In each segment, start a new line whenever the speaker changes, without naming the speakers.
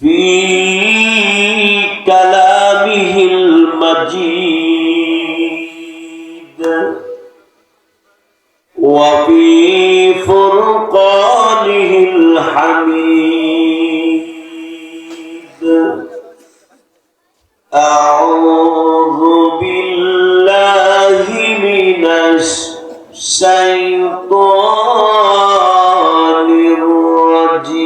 في كلامه المجيد وفي فرقانه الحميد. أعوذ بالله من الشيطان الرجيم.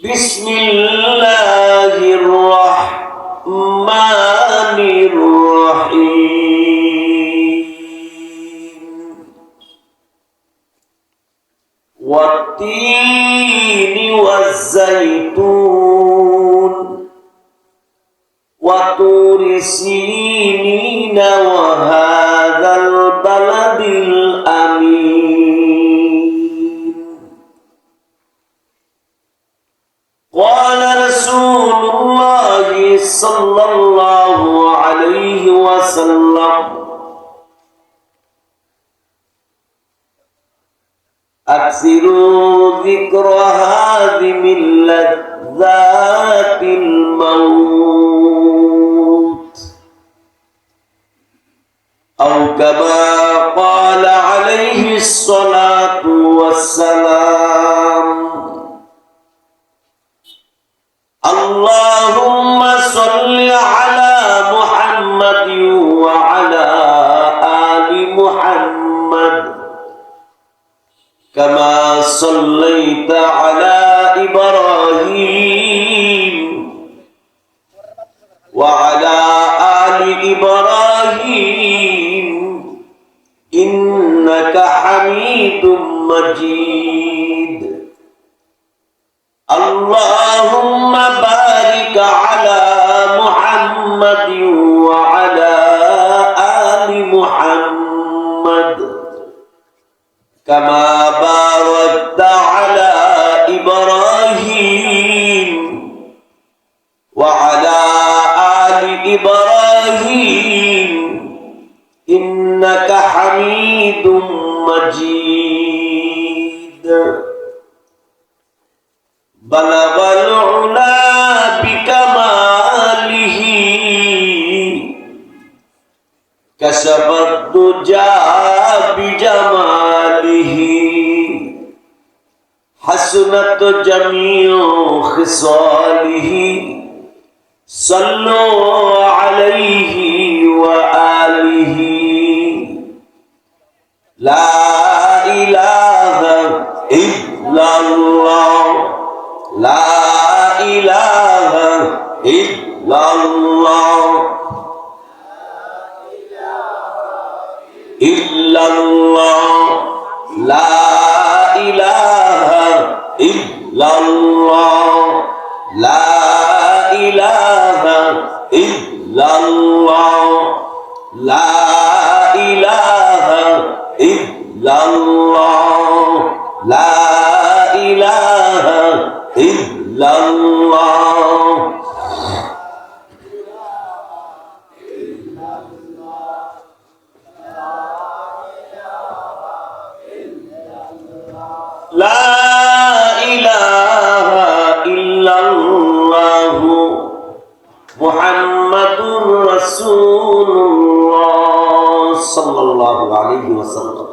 بسم الله الرحمن الرحيم. والتين والزيتون وطور سينين وهذا البلد الأمين. قال رسول الله صلى الله عليه وسلم: أكثروا ذكر هادم لذات الموت، أو كما قال عليه الصلاة والسلام: اللهم صل على محمد وعلى آل محمد كما صليت على إبراهيم وعلى آل إبراهيم إنك حميد مجيد. اللهم بارك على محمد وعلى آل محمد كما باركت على إبراهيم وعلى آل إبراهيم إنك حميد مجيد. بلغ العلا بكماله كشف الدجى بجماله حسنت جميع خصاله صلوا عليه وآله. لا إله إلا الله لا إله إلا الله إلا الله لا إله إلا الله لا إله إلا الله لا إله إلا الله لا إله إلا الله. لا إله إلا الله محمد رسول الله صلى الله عليه وسلم.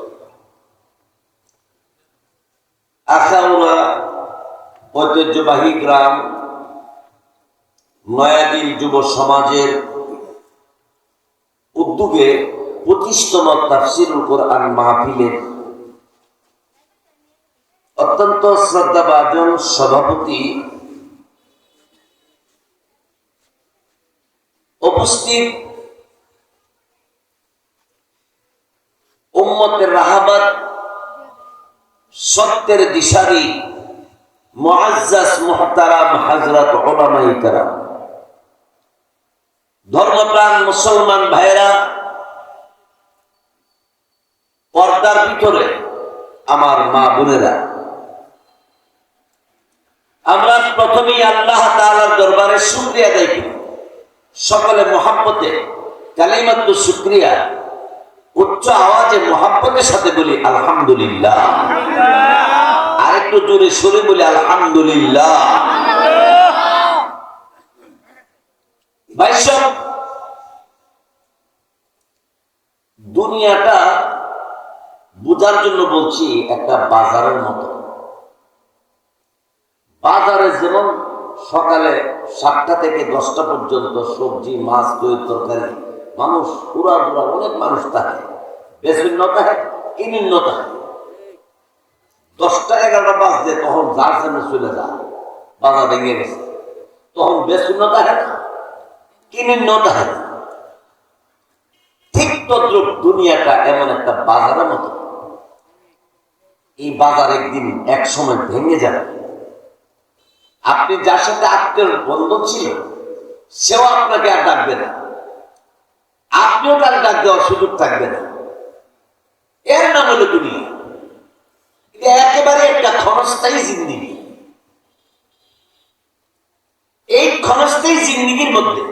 আখাউড়া ঐতিহ্যবাহী গ্রাম নয়াদির যুব সমাজের উদ্যোগে 25তম তাফসীরুল কোরআন মাহফিলের অত্যন্ত শ্রদ্ধাভাজন সভাপতি, উপস্থিত উম্মতের রাহাবাত, সত্যের দিশারি মুআজ্জাজ মুহতারাম হযরত উলামায়ে কেরাম, ধর্মপ্রাণ মুসলমান ভাইরা, পর্দার ভিতরে আমার মা বোনেরা, আমরা প্রথমেই আল্লাহ তাআলার দরবারে শুকরিয়া আদায় করি। সকলে মহব্বতে কালিমাতুশ শুকরিয়া উচ্চ আওয়াজে মোহাব্বতের সাথে বলি আলহামদুলিল্লাহ, আর একটু জোরে সরে বলি আলহামদুলিল্লাহ। ভাইসব, দুনিয়াটা বুঝার জন্য বলছি একটা বাজারের মতো। বাজারে যেমন সকালে 7টা থেকে 10টা পর্যন্ত সবজি, মাছ, দই, তরকারি, মানুষ পুরা অনেক মানুষ থাকে, বেশিন্ন থাকে, কিনিন্ন থাকে। 10টা 11টা বাজলে তখন যার জন্য চলে যায়, বাজার ভেঙে গেছে, তখন বেশিন্ন থাকে না, কিনিন্ন থাকে না। ঠিক তদ্রুপ দুনিয়াটা এমন একটা বাজারের মতো। এই বাজার একদিন এক সময় ভেঙে যাবে। আপনি যার সাথে আত্মীয় বন্ধন ছিল সেও আপনাকে আর ডাকবে না, আপনিও তার ডাক দেওয়ার সুযোগ থাকবে না। এর নাম হলো দুনিয়া। একেবারে একটা ক্ষণস্থায়ী জিন্দিগি। এই ক্ষণস্থায়ী জিন্দিগির মধ্যে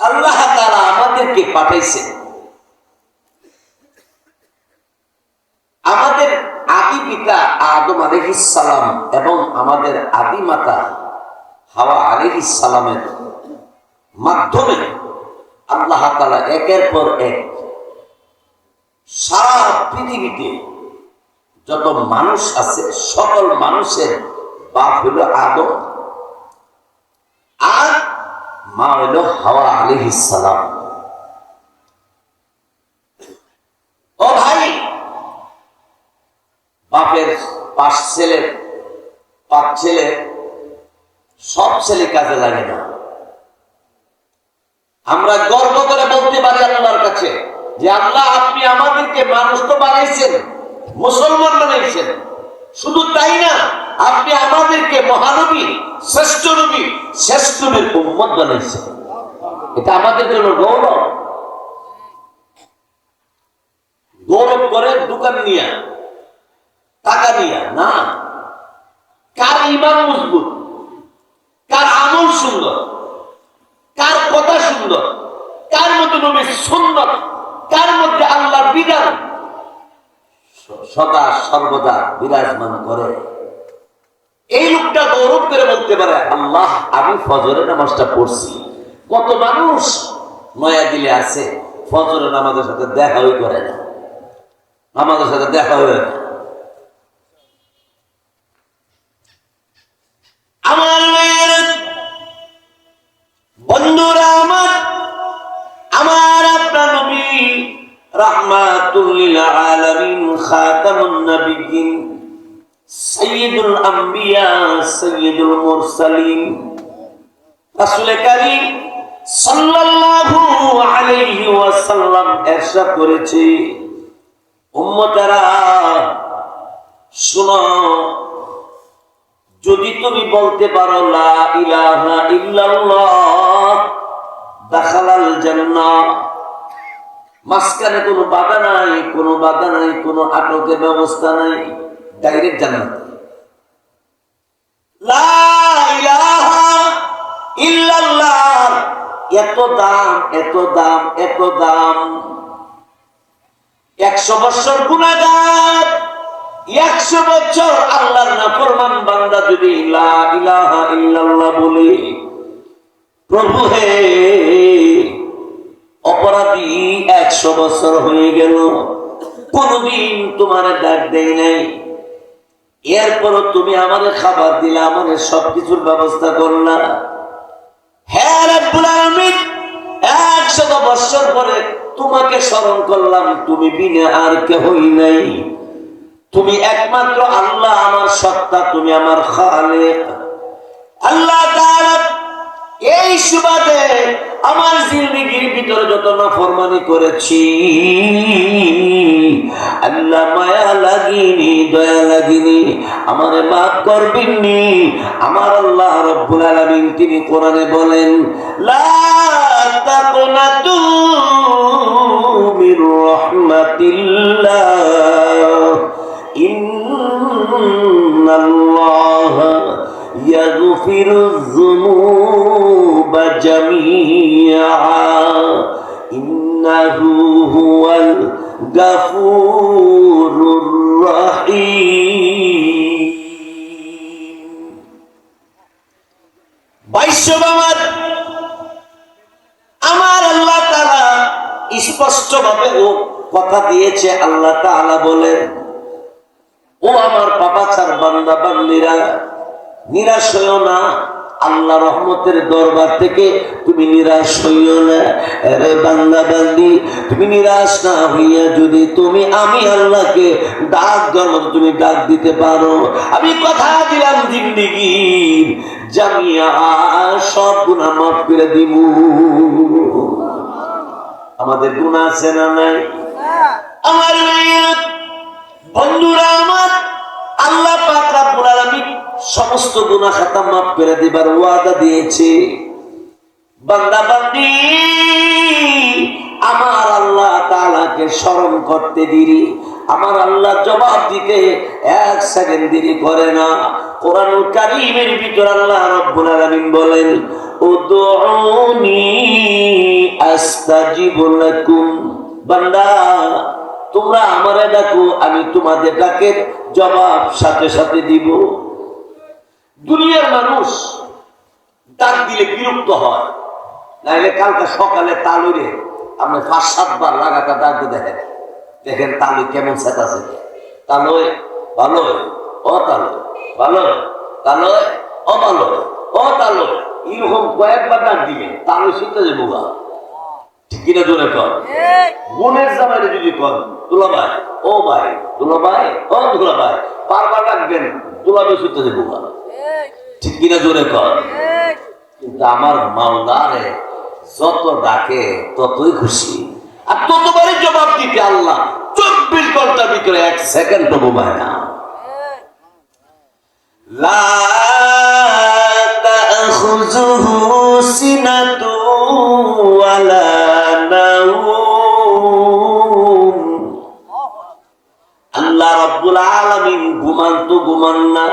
আল্লাহ তাআলা আমাদেরকে পাঠাইছেন আমাদের আদি পিতা আদম আলাইহিস সালাম এবং আমাদের আদি মাতা হাওয়া আলাইহিস সালামের মাধ্যমে আল্লাহ তাআলা একের পর এক সারা পৃথিবীতে যত মানুষ আছে সকল মানুষের বাপ হলো আদম আর মা হলো হাওয়া আলাইহিস সালাম। ও ভাই, বাপের 5 ছেলের 5 ছেলে, সব ছেলে কাজে লাগে না। আমরা গর্ব করে বলতে পারি আল্লাহর কাছে যে আল্লাহ, আপনি আমাদেরকে মানুষ তো বানাইছেন, মুসলমান বানাইছেন, শুধু তাই না, আপনি আমাদেরকে মহানবী, শ্রেষ্ঠ নবী, শ্রেষ্ঠ নবীর উম্মত বানাইছেন। এটা আমাদের জন্য গৌরব। গৌরব করে দোকান নিয়ে, টাকা নিয়ে না, কার ঈমান মজবুত, কার আমল সুন্দর, কার কথা সুন্দর, কার মধ্যে নবীর সুন্নাত, কার মধ্যে আল্লাহর বিধান সদা সর্বদা বিরাজমান করে, এই লোকটা গৌরব করে বলতে পারে আল্লাহ, আমি ফজরের নামাজটা পড়ছি। কত মানুষ নয়া দিলে আছে, ফজরের নামাজের সাথে দেখাই করে না, আমাদের সাথে দেখা হয়ে না। আমার বন্ধুরা, আমার আপনার নবী রাহমাতুল লিল আলামিন, খাতামুন নবিয়্যিন, সাইয়্যিদুল আম্বিয়া, সাইয়্যিদুল মুরসালিন, রাসূল কারীম সাল্লাল্লাহু আলাইহি ওয়াসাল্লাম ইরশাদ করেছে, উম্মতেরা শুনো, যদি তুমি বলতে পারো লা ইলাহা ইল্লাল্লাহ দাখালাল জান্নাহ, মাঝখানে কোনো বাধা নাই, কোনো বাধা নাই, কোনো আটকের ব্যবস্থা নাই, ডাইরেক্ট জান্নাত। লা ইলাহা ইল্লাল্লাহ, এত দাম, এত দাম, এত দাম। 100 বছর গুনাহগার, 100 বছর আল্লাহর নাফরমান বান্দা যদি লা ইলাহা ইল্লাল্লাহ বলে, প্রভু হে, অপরাধী 100 বছর হয়ে গেল, কোনদিন তোমার ডাক দেয় নাই, এরপরও তুমি আমাদের খাবার দিলা, আমাদের সবকিছুর ব্যবস্থা করলা। হ্যাঁ রব্বুল আলামিন, 100 বছর পরে তোমাকে স্মরণ করলাম, তুমি বিনা আর কেহই নাই, তুমি একমাত্র আল্লাহ আমার সত্তা, তুমি আমার খালিক। আল্লাহ তাআলা এই সুবাদে আমার জিন্দেগির ভিতরে যত নাফরমানি করেছি, আল্লাহ মায়া লাগিনি, দয়া লাগিনি, আমারে মাফ করবেননি। আমার আল্লাহ রব্বুল আলামিন তিনি কোরআনে বলেন, লা তাকনাতু মির রাহমাতিল্লাহ, ইন্নাল্লাহা ইয়াগফিরুয যুনুবা জামিআ, ইন্নাহু হুয়াল গাফুরুর রহিম। বাইশ্ববামার আমার আল্লাহ তাআলা স্পষ্টভাবে ও কথা দিয়েছে। আল্লাহ তাআলা বলে, ও আমার পাপাচার বান্দা বান্দীরা, নিরাশ হইও না। আল্লাহ রহমতের দরবার থেকে তুমি নিরাশ হইও না। আরে বান্দা বান্দি, তুমি নিরাশ না হইয়া যদি তুমি আমি আল্লাহকে ডাক দেওয়ার মতো তুমি ডাক দিতে পারো, আমি কথা দিলাম জিন্দেগি জামিয়া সব গুনাহ মাফ করে দিব। আমাদের গুনাহ আছে না নাই? আমার বন্ধুরা আমার, আল্লাহ পাক রব্বুল আলামিন সমস্ত গুনাহ খাতা মাফ করে দিবার ওয়াদা দিয়েছে। বান্দা বান্দি আমার আল্লাহ তাআলাকে স্মরণ করতে দেরি, আমার আল্লাহ জবাব দিতে এক সেকেন্ড দেরি করে না। কোরআনুল কারীমের ভিতর আল্লাহ রব্বুল আলামিন বলেন, উদউনি আস্তাজিব লাকুম। বান্দা তোমরা আমারে ডাকো, আমি তোমাদের ডাকের জবাব সাথে সাথে দিব। দুনিয়ার মানুষ ডাক দিলে বিরক্ত হয়, নাইলে কালকে সকালে তালুরে আপনি ৫-৭ বার লাগাতার ডাকতে দেখেন, দেখেন তালু কেমন চেতাছে। তালয় ভালো, ও তালয় ভালো, তালয় ও ভালো, ও তালয়, এরকম কয়েকবার ডাক দিলে তালু শিখতে যাবো গা। ঠিক কিনা জোরে কর। মনের জামাইরে যদি কর দুলাভাই ও ভাই, দুলাভাই ও দুলাভাই, বারবার ডাকবেন দুলাভাই শিখতে যাবো গা। ঠিক কিনা জোরে কর। কিন্তু আমার মাওলারে যত ডাকে ততই খুশি, আর ততবারই জবাব দিতে আল্লাহ ২৪ ঘন্টার ভিতরে ১ সেকেন্ড তো ঘুমায় না। লা তাখুযুহু সিনাতু ওয়ালা নাওম। আল্লাহ রাব্বুল আলামিন ঘুমান তো ঘুমান না,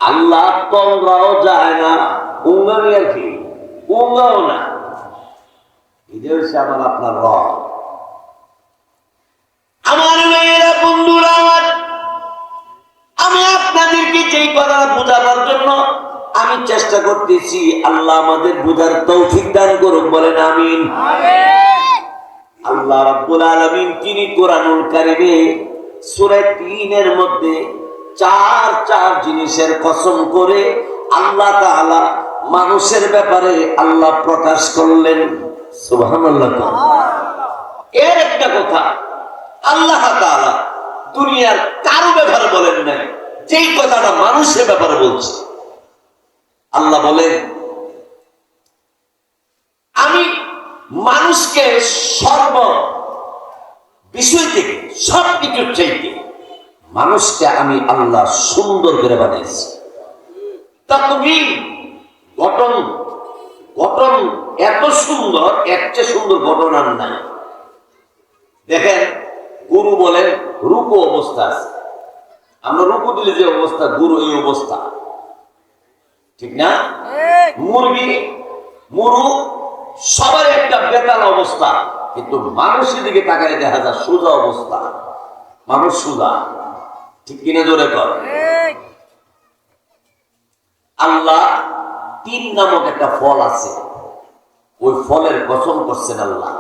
আল্লাহ তন্দ্রাও যায় না, উঙ্গানি আর কি উঙ্গাও না। এটা হচ্ছে আমার আপনার রব। আমার মেয়েরা বন্ধুরা আমার, আমি আপনাদেরকে যেই কথা বোঝাবার জন্য আমি চেষ্টা করতেছি, আল্লাহ আমাদের বোঝার তৌফিক দান করুক, বলেন আমিন। আল্লাহ রাব্বুল আলামিন তিনি কোরআনুল কারীমে সূরা ৩ এর মধ্যে চার জিনিসের কসম করে আল্লাহ তাআলা মানুষের ব্যাপারে আল্লাহ প্রকাশ করলেন। সুবহানাল্লাহ। এর একটা কথা আল্লাহ তাআলা দুনিয়ার কারো ব্যাপারে বলেন নাই, যেই কথাটা মানুষের ব্যাপারে বলছে। আল্লাহ বলেন, আমি মানুষকে সর্ব বিষয় থেকে সব কিছুর চাইতে মানুষকে আমি আল্লাহ সুন্দর করে বানিয়েছি। তাকবীর গঠন গঠন এত সুন্দর, এর চেয়ে সুন্দর গঠন আর নাই। দেখেন গরু বলেন রূপ অবস্থা আছে, আমরা রূপ দিলে যে অবস্থা, গরু এই অবস্থা, ঠিক না? মুরগি মুরু সবার একটা বেতাল অবস্থা, কিন্তু মানুষের দিকে তাকালে দেখা যায় সোজা অবস্থা, মানুষ সোজা। ঠিক কিনা জোরে কর। আল্লাহ ৩ নামক একটা ফল আছে, ওই ফলের কসম করছেন আল্লাহ।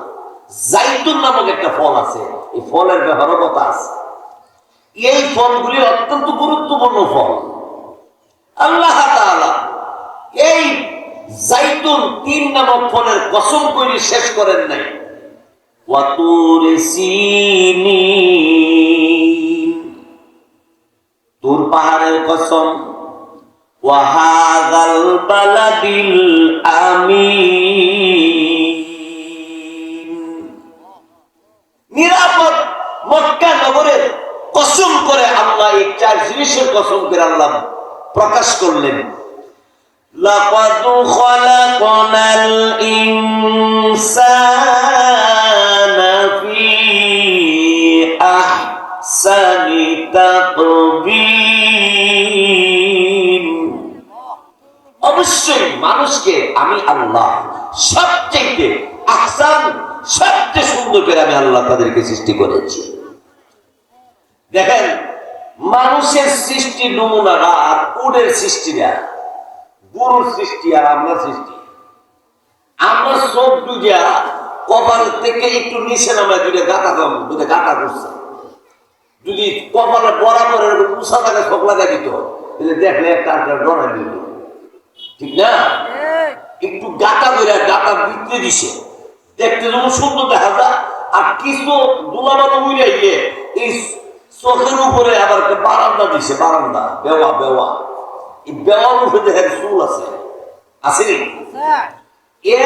জাইতুন নামক একটা ফল আছে, এই ফলের ব্যাপারে কথা আছে। এই ফলগুলি অত্যন্ত গুরুত্বপূর্ণ ফল। আল্লাহ তাআলা এই জাইতুন ৩ নামক ফলের কসম করে শেষ করেন নাই। ওয়াতুর সিনিন, তুর পাহাড়ের কসম, ওয়াহাযাল বালাদিল আমিন, নিরাপদ মক্কা নগরের কসম করে আল্লাহ এই ৪ জিনিসের কসম করে আল্লাহ প্রকাশ করলেন। লাকাদ খালাকনাল ইনসানা ফি আহসানি তাকবীর, অবশ্যই মানুষকে আমি আল্লাহ সবচেয়ে আহসান, সবচেয়ে সুন্দর করে আমি আল্লাহ তাদেরকে সৃষ্টি করেছি। দেখেন, মানুষের সৃষ্টি নমুনাটা আর উটের সৃষ্টিটা, গরুর সৃষ্টি আর আমরা সৃষ্টি। আমরা চোখ দুইটা কপালের থেকে একটু নিচে নামায় দুইটা গাঁটা করছে। যদি কপালে বরাবর এরকম উষা থাকে শোক লাগা দিত, তাহলে দেখলে একটা ডরাই দিত, ঠিক না? একটু গাঁটা করে গাঁটা বিক্রি দিছে, দেখতে যেমন সুন্দর দেখা যায়। আর কিছু দুলাবানো উড়ে গিয়ে এই চোখের উপরে আবার একটা বারান্দা দিছে, বারান্দা বেওয়া বেওয়া, এই বেওয়ার উপরে দেখেন চুল আছে, আসেনি?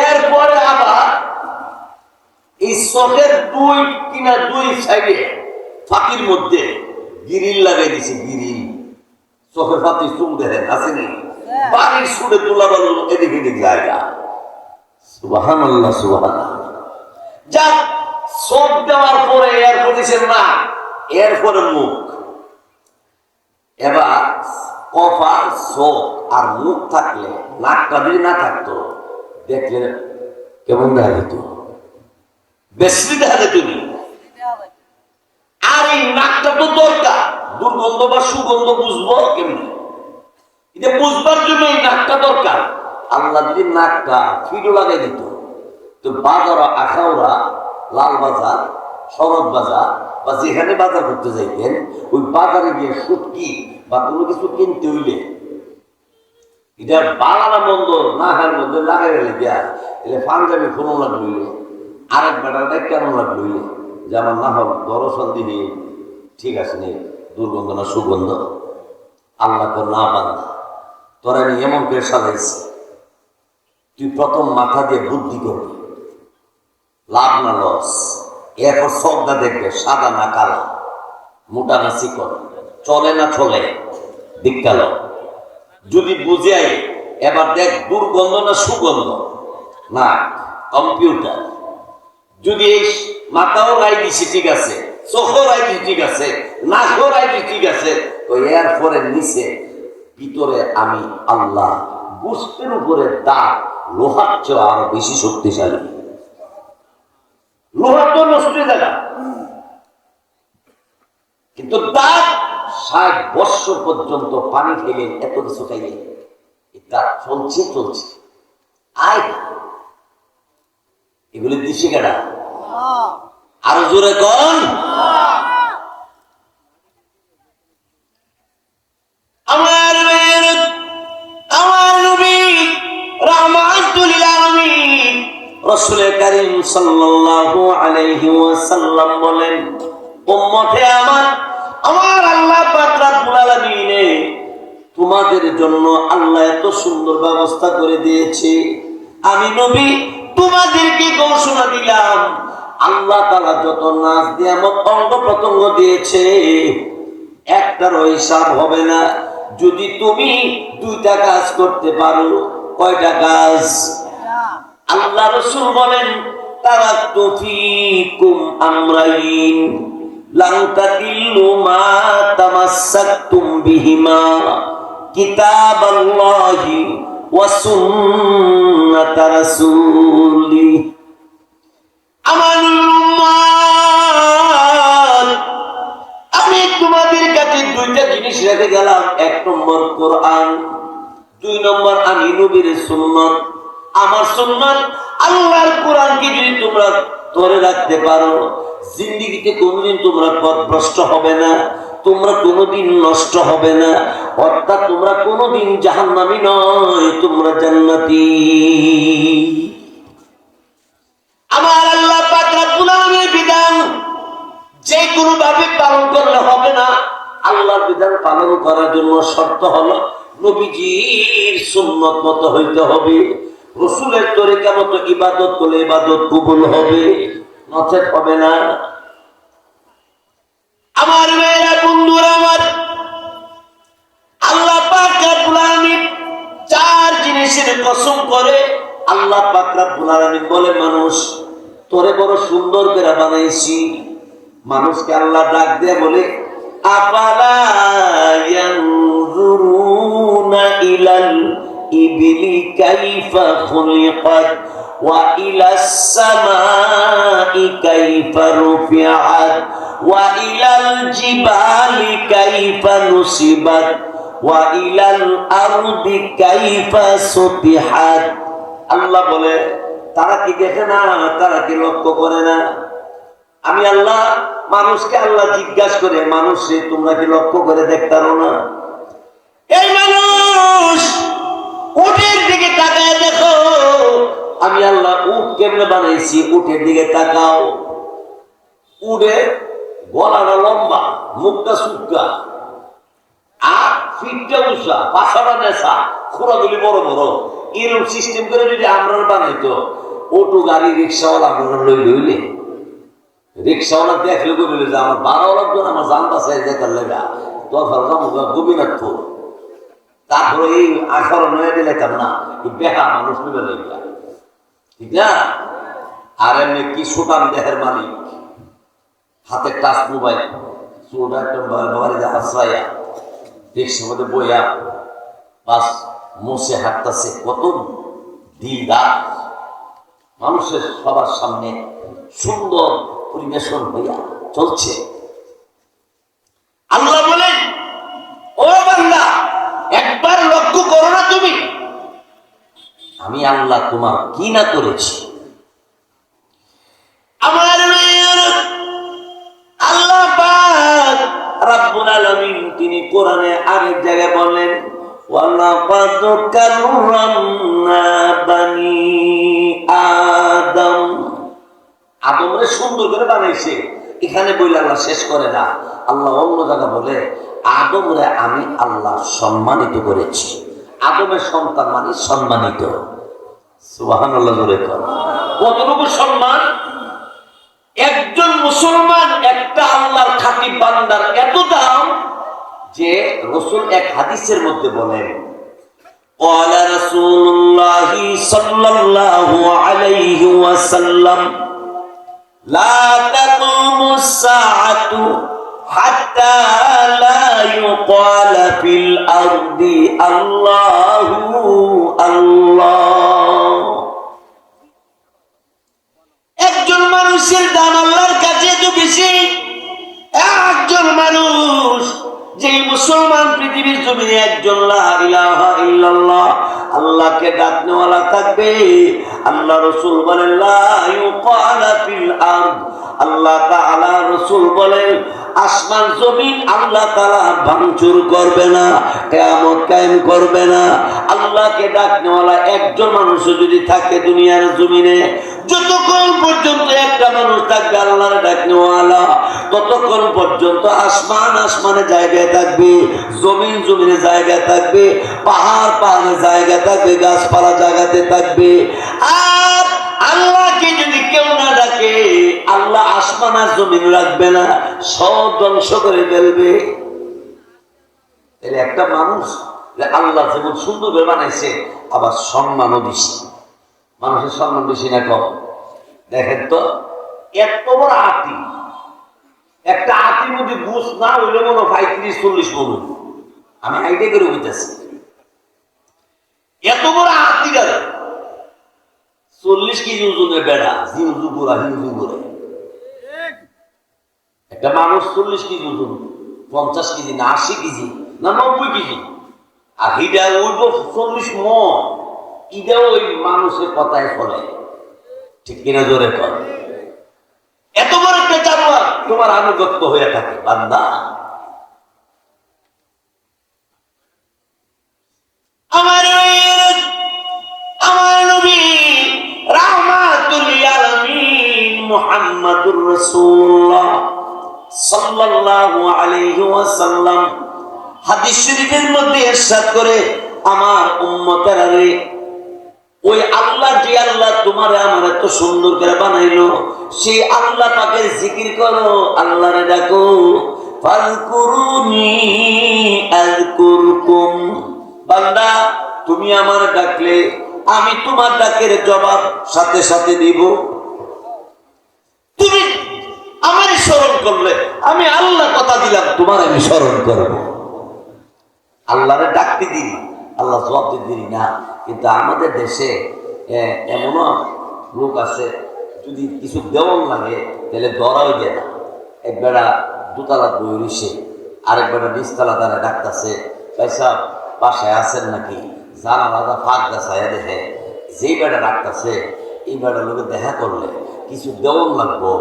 এরপরে আবার এই চোখের দুই সাইডে ফাঁকির মধ্যে গিরিল লাগাই দিছে, গিরিল। চোখের ফাঁকি চুল দেখেন, আসেনি? বাড়ির সুরে দুলাবানো এদিক এদিক জায়গা। সুবহানাল্লাহ, সুবহানাল্লাহ। যাক, চোখ দেওয়ার পরে এরপর দিছে না, এরপরে মুখ। এবার কপাল, চোখ আর মুখ থাকলে, নাকটা যদি না থাকতো দেখলে কেমন দেখা যেত? বেশি দেখা যেত। আর এই নাকটা তো দরকার, দুর্গন্ধ বা সুগন্ধ বুঝবো কেমনি? এটা বুঝবার জন্য এই নাকটা দরকার। আল্লাহ যদি নাকটা ফিডো লাগাই দিত, তো বাজার, আখাউড়া, লাল বাজার, শরৎ বাজার বা যেখানে বাজার করতে যাইতেন, ওই বাজারে গিয়ে শুটকি বা কোনো কিছু কিনতে হইলে এটা বাংলা মন্দ নাকের মধ্যে লাগাই গেলে গিয়া এলে পাঞ্জাবি ফোনো লাগলো, আরেক বেটাটা কেমন লাগলো যে আমার না হোক দরসল দিবি, ঠিক আছে নে, দুর্গন্ধ না সুগন্ধ, আল্লাহ কর না বান্দা, তোরা আমি এমন করে সাজাইছি, তুই প্রথম মাথা দিয়ে বুদ্ধি করবি, লাভ না লস। এরপর সবটা দেখবে সাদা না কালা, মোটা না চিকন, চলে না চলে, দিকালো। যদি বুঝে আই এবার দেখ দুর্গন্ধ না সুগন্ধ, না কম্পিউটার। যদি এই মাথাও রাই দিছি ঠিক আছে, চোখও রাই দিছি ঠিক আছে, নাকও রাই দিছি ঠিক আছে, তো এরপরে নিচে ভিতরে আমি আল্লাহ, গোস্তের উপরে দাঁত লোহার চেয়ে আরো বেশি শক্তিশালী। লোহার তো নষ্ট জায়গা, কিন্তু দাঁত ৬০ বৎসর পর্যন্ত পানি খেলে, এত কিছু খাইলে দাঁত চলছে চলছে। আয় এগুলি দিছে কেনা, আরো জোরে কন। আমার নবী রাহমাতুল লিল আলামিন রাসূল কারীম সাল্লাল্লাহু আলাইহি ওয়াসাল্লাম বলেন, উম্মতে আমার আল্লাহ পাক রব্বুল আলামিন তোমাদের জন্য আল্লাহ এত সুন্দর ব্যবস্থা করে দিয়েছে। আমি নবী তোমাদেরকে ঘোষণা দিলাম, আল্লাহ তাআলা যত নাজ নিয়ামত অঙ্গ প্রত্যঙ্গ দিয়েছে, একটারও হিসাব হবে না। যদি তুমি 2টা কাজ করতে পারো, কয়টা কাজ? আল্লাহ রাসূল বলেন, তারাকতু ফীকুম আমরাইন লান তাদিল্লু মা তামাসসাকতুম বিহিমা কিতাবাল্লাহি ওয়া সুন্নাত রাসূলি। আমার উম্মত, আমি তোমাদের কাছে 2টা জিনিস রেখে গেলাম। 1 নম্বর কোরআন, 2 নম্বর আমি নবীর সুন্নাত। আমার সুন্নাত, আল্লাহর কোরআনকে যদি তোমরা ধরে রাখতে পারো, জিন্দেগিতে কোনোদিন তোমরা পথভ্রষ্ট হবে না, তোমরা কোনোদিন নষ্ট হবে না, অর্থাৎ তোমরা কোনোদিন জাহান্নামী নয়, তোমরা জান্নাতি। আমার আল্লাহ পাক রব্বুল আলামিনের বিধান যে কোনো ভাবে পালন করলে হবে না। আল্লাহর বিধান পালন করার জন্য শর্ত হলো নবীজির সুন্নাত মতো হইতে হবে, রাসূলের তরিকা মতো ইবাদত করলে ইবাদত কবুল হবে, নচেত হবে না। আমার মেয়েরা, বন্ধুরা আমার, আল্লাহ পাক রব্বুল আলামিন 4 জিনিসের কসম করে। আল্লাহ পাক রব্বুল আলামিন বলে, মানুষ তোরে বড় সুন্দর করে বানাইছি। মানুষকে আল্লাহ ডাক দিয়ে বলে, আফালা ইয়ানজুরুনা ইলাল ইবলি কাইফা খুলিকাত ওয়া ইলাস সামাই কাইফা রুফিআত ওয়া ইলাল জিবালি কাইফা নুসিবাত ওয়া ইলাল আরদি কাইফা সুতিহাত। আল্লাহ বলে তারা কি দেখে না, তারা কি লক্ষ্য করে না? আমি আল্লাহ মানুষকে আল্লাহ জিজ্ঞাসা করে, মানুষে তোমরা কি লক্ষ্য করে দেখতে পারো না? এই মানুষ উটের দিকে তাকায় দেখো, আমি আল্লাহ উট কেমনে বানাইছি, উটের দিকে তাকাও। উটে গলাটা লম্বা, মুখটা সুক্কা, আর ফিটটা উঁচা, পাছাটা নেশা, খোরাগুলি বড় বড়। এরকম সিস্টেম করে যদি আমরা বানাইতো, অটো গাড়ি রিক্সাওয়ালা আমরা লইলে রিক্সাওয়ালা দেখলে বলে যে আমার 12 লোকজন আমার জান বাসায় দেখার লেগা গোবিনাথপুর, তারপরে এই 18 নয় দিলাম না, এই বেহা মানুষ নেবে লেগা, ঠিক না? আর এমনি কি সুটান দেহের মালিক, হাতে টাচ মোবাইল, চুলটা একটা বাড়িতে আশ্রয়া, রিক্সার মধ্যে বইয়া বাস মোছে হাঁটতেছে, কত দিলদার মানুষের সবার সামনে সুন্দর পরিবেশন হইয়া চলছে। আল্লাহ বলেন, ও বান্দা একবার লক্ষ্য করো না তুমি, আমি আল্লাহ তোমার কি না করেছি। আমার আল্লাহ পাক রব্বুল আলামিন তিনি কোরআনে আরেক জায়গায় বলেন, ওয়ালাকাদ কাররামনা বানি আদম, আদমরে সুন্দর করে বানাইছে। এখানে বলে আল্লাহ শেষ করে না, আল্লাহ অন্য জায়গা বলে আদমরে আমি আল্লাহ সম্মানিত করেছি। আদমের সন্তান মানে সম্মানিত। সুবহানাল্লাহ জোরে কর। কতটুকু সম্মান! একজন মুসলমান একটা আল্লাহর খাঁটি বান্দার এত দাম যে রাসূল এক হাদিসের মধ্যে বলেন, قال رسول الله صلى الله عليه وسلم لا تقوم الساعة حتى لا يقال في الأرض الله الله। একজন মানুষের দাম আল্লাহর কাছে এত বেশি, একজন মানুষ যে মুসলমান পৃথিবীর জমিনে একজন লা ইলাহা ইল্লাল্লাহ আল্লাহকে ডাকনেওয়ালা থাকবে। আল্লাহ রাসূল বলেন লা ইউকালা ফিল আরদ, আল্লাহ তাআলা রাসূল বলেন আসমান জমিন আল্লাহ তাআলা ভাঙচুর করবে না, কিয়ামত কায়েম করবে না। আল্লাহকে ডাকনেওয়ালা একজন মানুষ যদি থাকে দুনিয়ার জমিনে, যতক্ষণ পর্যন্ত একটা মানুষ থাকবে আল্লাহর ডাকনেওয়ালা, ততক্ষণ পর্যন্ত আসমান আসমানে জায়গায় থাকবে, জমিন জমিনে জায়গায় থাকবে, পাহাড় পাহাড়ে জায়গা থাকবে, গাছপালা জায়গাতে থাকবে। আর আল্লাহকে যদি কেউ না ডাকে, আল্লাহ আসমান আর জমিন রাখবে না, সব ধ্বংস করে ফেলবে। একটা মানুষ আল্লাহ যেমন সুন্দর করে বানাইছে, আবার সম্মানও দিছে। মানুষের সম্মান বেশি না কম? দেখেন তো, এত বড় আটি, একটা আটির মধ্যে বুঝ না হইলে মনে 35-40 মন, আমি আইডিয়া করে বুঝতেছি। এত বড় আটি গেল 40 কেজি ওজনের বেড়া, হিউজু গোড়া হিউজু গোড়া। একটা মানুষ 40 কেজি ওজন, 50 কেজি না 80 কেজি না 90 কেজি, আর হিডা উঠব 40 মন। ইটাও ওই মানুষের কথায় ফলে, ঠিক কিনা জোরে কর? এত বড় একটা জানোয়ার তোমার আনুগত্য হয়ে থাকে বান্দা। আমার নবী রাহমাতুল লিল আলামিন মুহাম্মাদুর রাসূলুল্লাহ সাল্লাল্লাহু আলাইহি ওয়াসাল্লাম হাদিস শরীফের মধ্যে ইরশাদ করে, আমার উম্মতেরা রে, ওই আল্লাহ যে আল্লাহ তোমারে আমার এত সুন্দর করে বানাইলো, সেই আল্লাহ পাকের জিকির করো, আল্লাহরে ডাকো। ফাযকুরুনি আযকুরকুম, বান্দা তুমি আমার ডাকলে আমি তোমার ডাকের জবাব সাথে সাথে দিব। তুমি আমারে স্মরণ করলে আমি আল্লাহ কথা দিলাম তোমার আমি স্মরণ করব। আল্লাহরে ডাকতে দিই, আল্লাহ জবাব দিতে দিই না। কিন্তু আমাদের দেশে এমনও লোক আছে, যদি কিছু দেওয়ান লাগে তাহলে ধরাও দেয় না। একবেলা দোতলা বই রইছে, আরেক বেলা নিচতলা দ্বারা ডাকতেছে, পয়সা বাসায় আছেন নাকি, জানা আলাদা ফাঁক গাছায় দেখে, যেই বেটা ডাকতেছে এই বেটা লোকে দেখা করলে কিছু দেওয়ান লাগবো,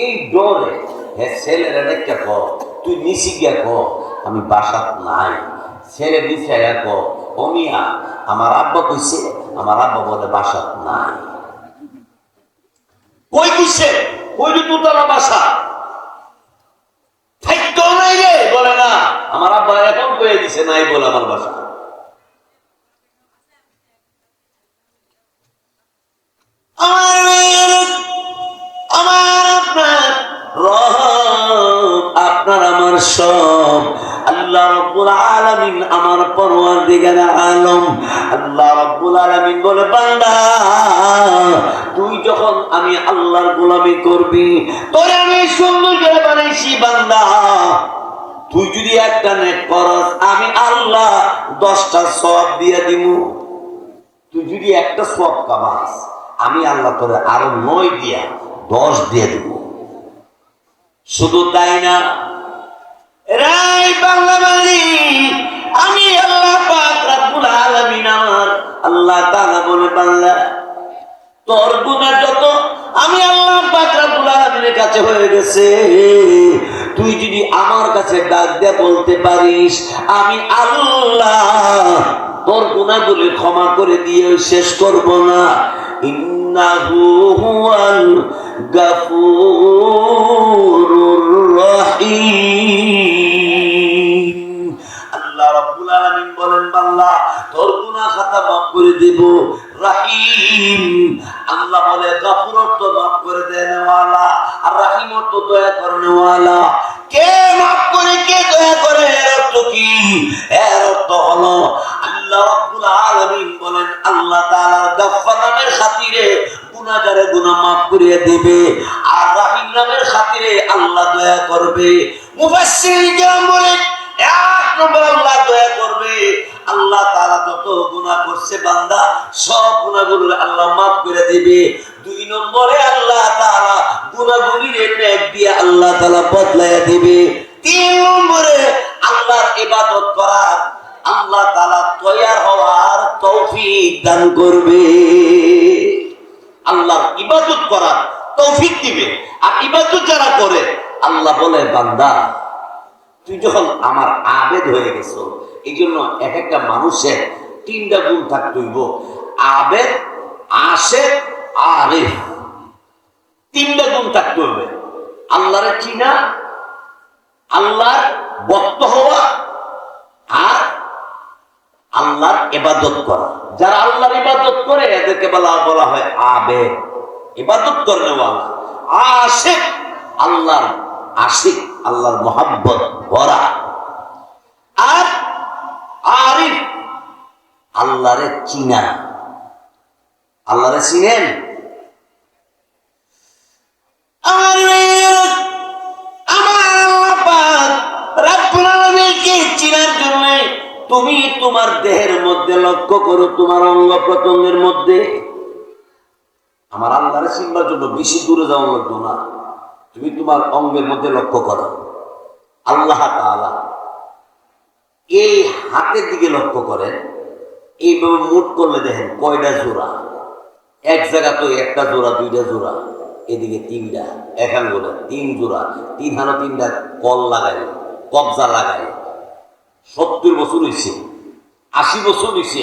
এই ডরে হ্যাঁ ছেলেরা ডেকে ক তুই নিচি গিয়া ক আমি বাসাত নাই। ছেলে নিচে ক অমিয়া আমার আব্বা কইছে, আমার আব্বা বলে বাসাত নাই। কই কইছে? কই দোতলা বাসা থাকতো নাই রে, বলে না আমার আব্বা এখন কয়ে দিছে নাই বলে আমার বাসা। আপনার আমার সব আল্লাহ রাব্বুল আলামিন, আমার পরওয়ারদিগার আলম আল্লাহ রাব্বুল আলামিন বলে বান্দা তুই যখন আমি আল্লাহর গোলামি করবি, তোরে আমি সুন্দর করে বানাইছি বান্দা, তুই যদি একটা নেক করস আমি আল্লাহ 10টা সওয়াব দিয়ে দিমু। তুই যদি একটা সওয়াব কামাস আমি আল্লাহ তোরে আরো 9 দিয়া 10 দিয়ে দিব। শুধু তাই না, রাই বাংলাবাড়ি আমি আল্লাহ পাক রব্বুল আলামিন আমার আল্লাহ তাআলা বলে বাংলা তোর গুনাহ যত আমি আল্লাহ পাক রব্বুল আলামিনের কাছে হয়ে গেছে, তুই যদি আমার কাছে ডাক দিয়ে বলতে পারিস আমি আল্লাহ তোর গুনাহগুলো ক্ষমা করে দিয়ে শেষ করব না। ইন্নাহু হুয়াল গাফুরুর রহিম। আল্লাহ রাব্বুল আলামিন বলেন বান্দা তোর গুনাহ খাতা মাফ করে দেব। রহিম আল্লাহ বলে গাফুর তো মাফ করে দেনে ওয়ালা, আর রহিম তো দয়া করনে ওয়ালা। কে মাফ করে কে দয়া করে এর অর্থ কি? এর অর্থ হলো আল্লাহ রাব্বুল আলামিন বলেন আল্লাহ তাআলার গাফফার নামের খাতিরে গুনাহগারের গুনাহ মাফ করিয়ে দিবে, আর রহিম নামের খাতিরে আল্লাহ দয়া করবে। মুফাসসিরিন কেরাম বলেন এক নম্বর আল্লাহ দয়া করবে, আল্লাহ তাআলা যত গুনাহ করছে বান্দা সব গুনাহগুলো আল্লাহ মাফ করে দিবে। 2 নম্বরে আল্লাহ তাআলা গুনাহগুলির নেক দিয়ে আল্লাহ তাআলা বদলায়া দিবে। 3 নম্বরে আল্লাহর ইবাদত করার আল্লাহ তাআলা তৈয়ার হওয়ার তৌফিক দান করবে। আল্লাহর ইবাদত করার তৌফিক দিবে। আর ইবাদত যারা করে আল্লাহ বলে বান্দা তুই যখন আমার আবেদ হয়ে গেছো, এই জন্য এক একটা মানুষের 3টা গুণ থাকতে হইব, আবেদ, আশেক, আরিফ। 3টা গুণ থাকতে হবে। আল্লাহরে চিনা, আল্লাহর ভক্ত হওয়া, আর আল্লাহর ইবাদত করা। যারা আল্লাহর ইবাদত করে এদেরকে বলা হয় আবেদ, ইবাদত করেওয়ালা। আশিক আল্লাহর আশিক, আল্লাহর মোহাব্বত ভরা। আর আরিফ আল্লাহরে চিনা। আল্লাহরে চিনেন? আমার আল্লাহ পাক রব্বুল আলামিনকে চিনার জন্য তুমি তোমার দেহের মধ্যে লক্ষ্য করো, তোমার অঙ্গ প্রত্যঙ্গের মধ্যে। আমার আল্লাহরে চিনবার জন্য বেশি দূরে যাওয়া লাগতো না, তুমি তোমার অঙ্গের মধ্যে লক্ষ্য করো। আল্লাহ তাআলা এই হাতের দিকে লক্ষ্য করেন, এইভাবে মুট করলে দেখেন কয়টা জোড়া। এক জায়গা তো একটা জোড়া, 2টা জোড়া, এদিকে 3টা, এক আঙ্গুলে 3 জোড়া, 3 হানো 3টা কল লাগাই, কবজা লাগাই। 70 বছর হয়েছে, 80 বছর হয়েছে,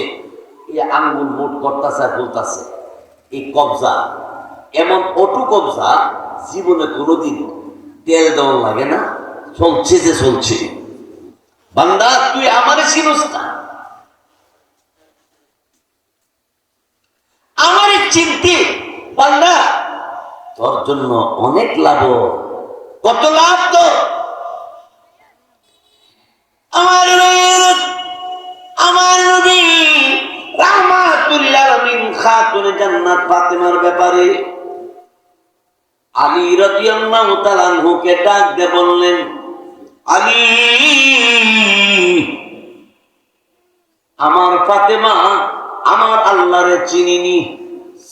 এই আঙ্গুল মুট করতেছে আর বলতেছে। এই কবজা এমন অটু কবজা, জীবনে কোনোদিন তেল দেওয়া লাগে না, চলছে যে চলছে। বান্দা তুই আমারে চিনস না, আমারে চিনতে বান্দা তোর জন্য অনেক লাভ। কত লাভ তো! আমার নবী রাহমাতুল লিল আলামিন খাতুনে জান্নাত ফাতেমার ব্যাপারে আলী রাদিয়াল্লাহু তাআলা আনহুকে ডাক দিয়ে বললেন, আলী আমার ফাতেমা আমার আল্লাহরে চিনিনি,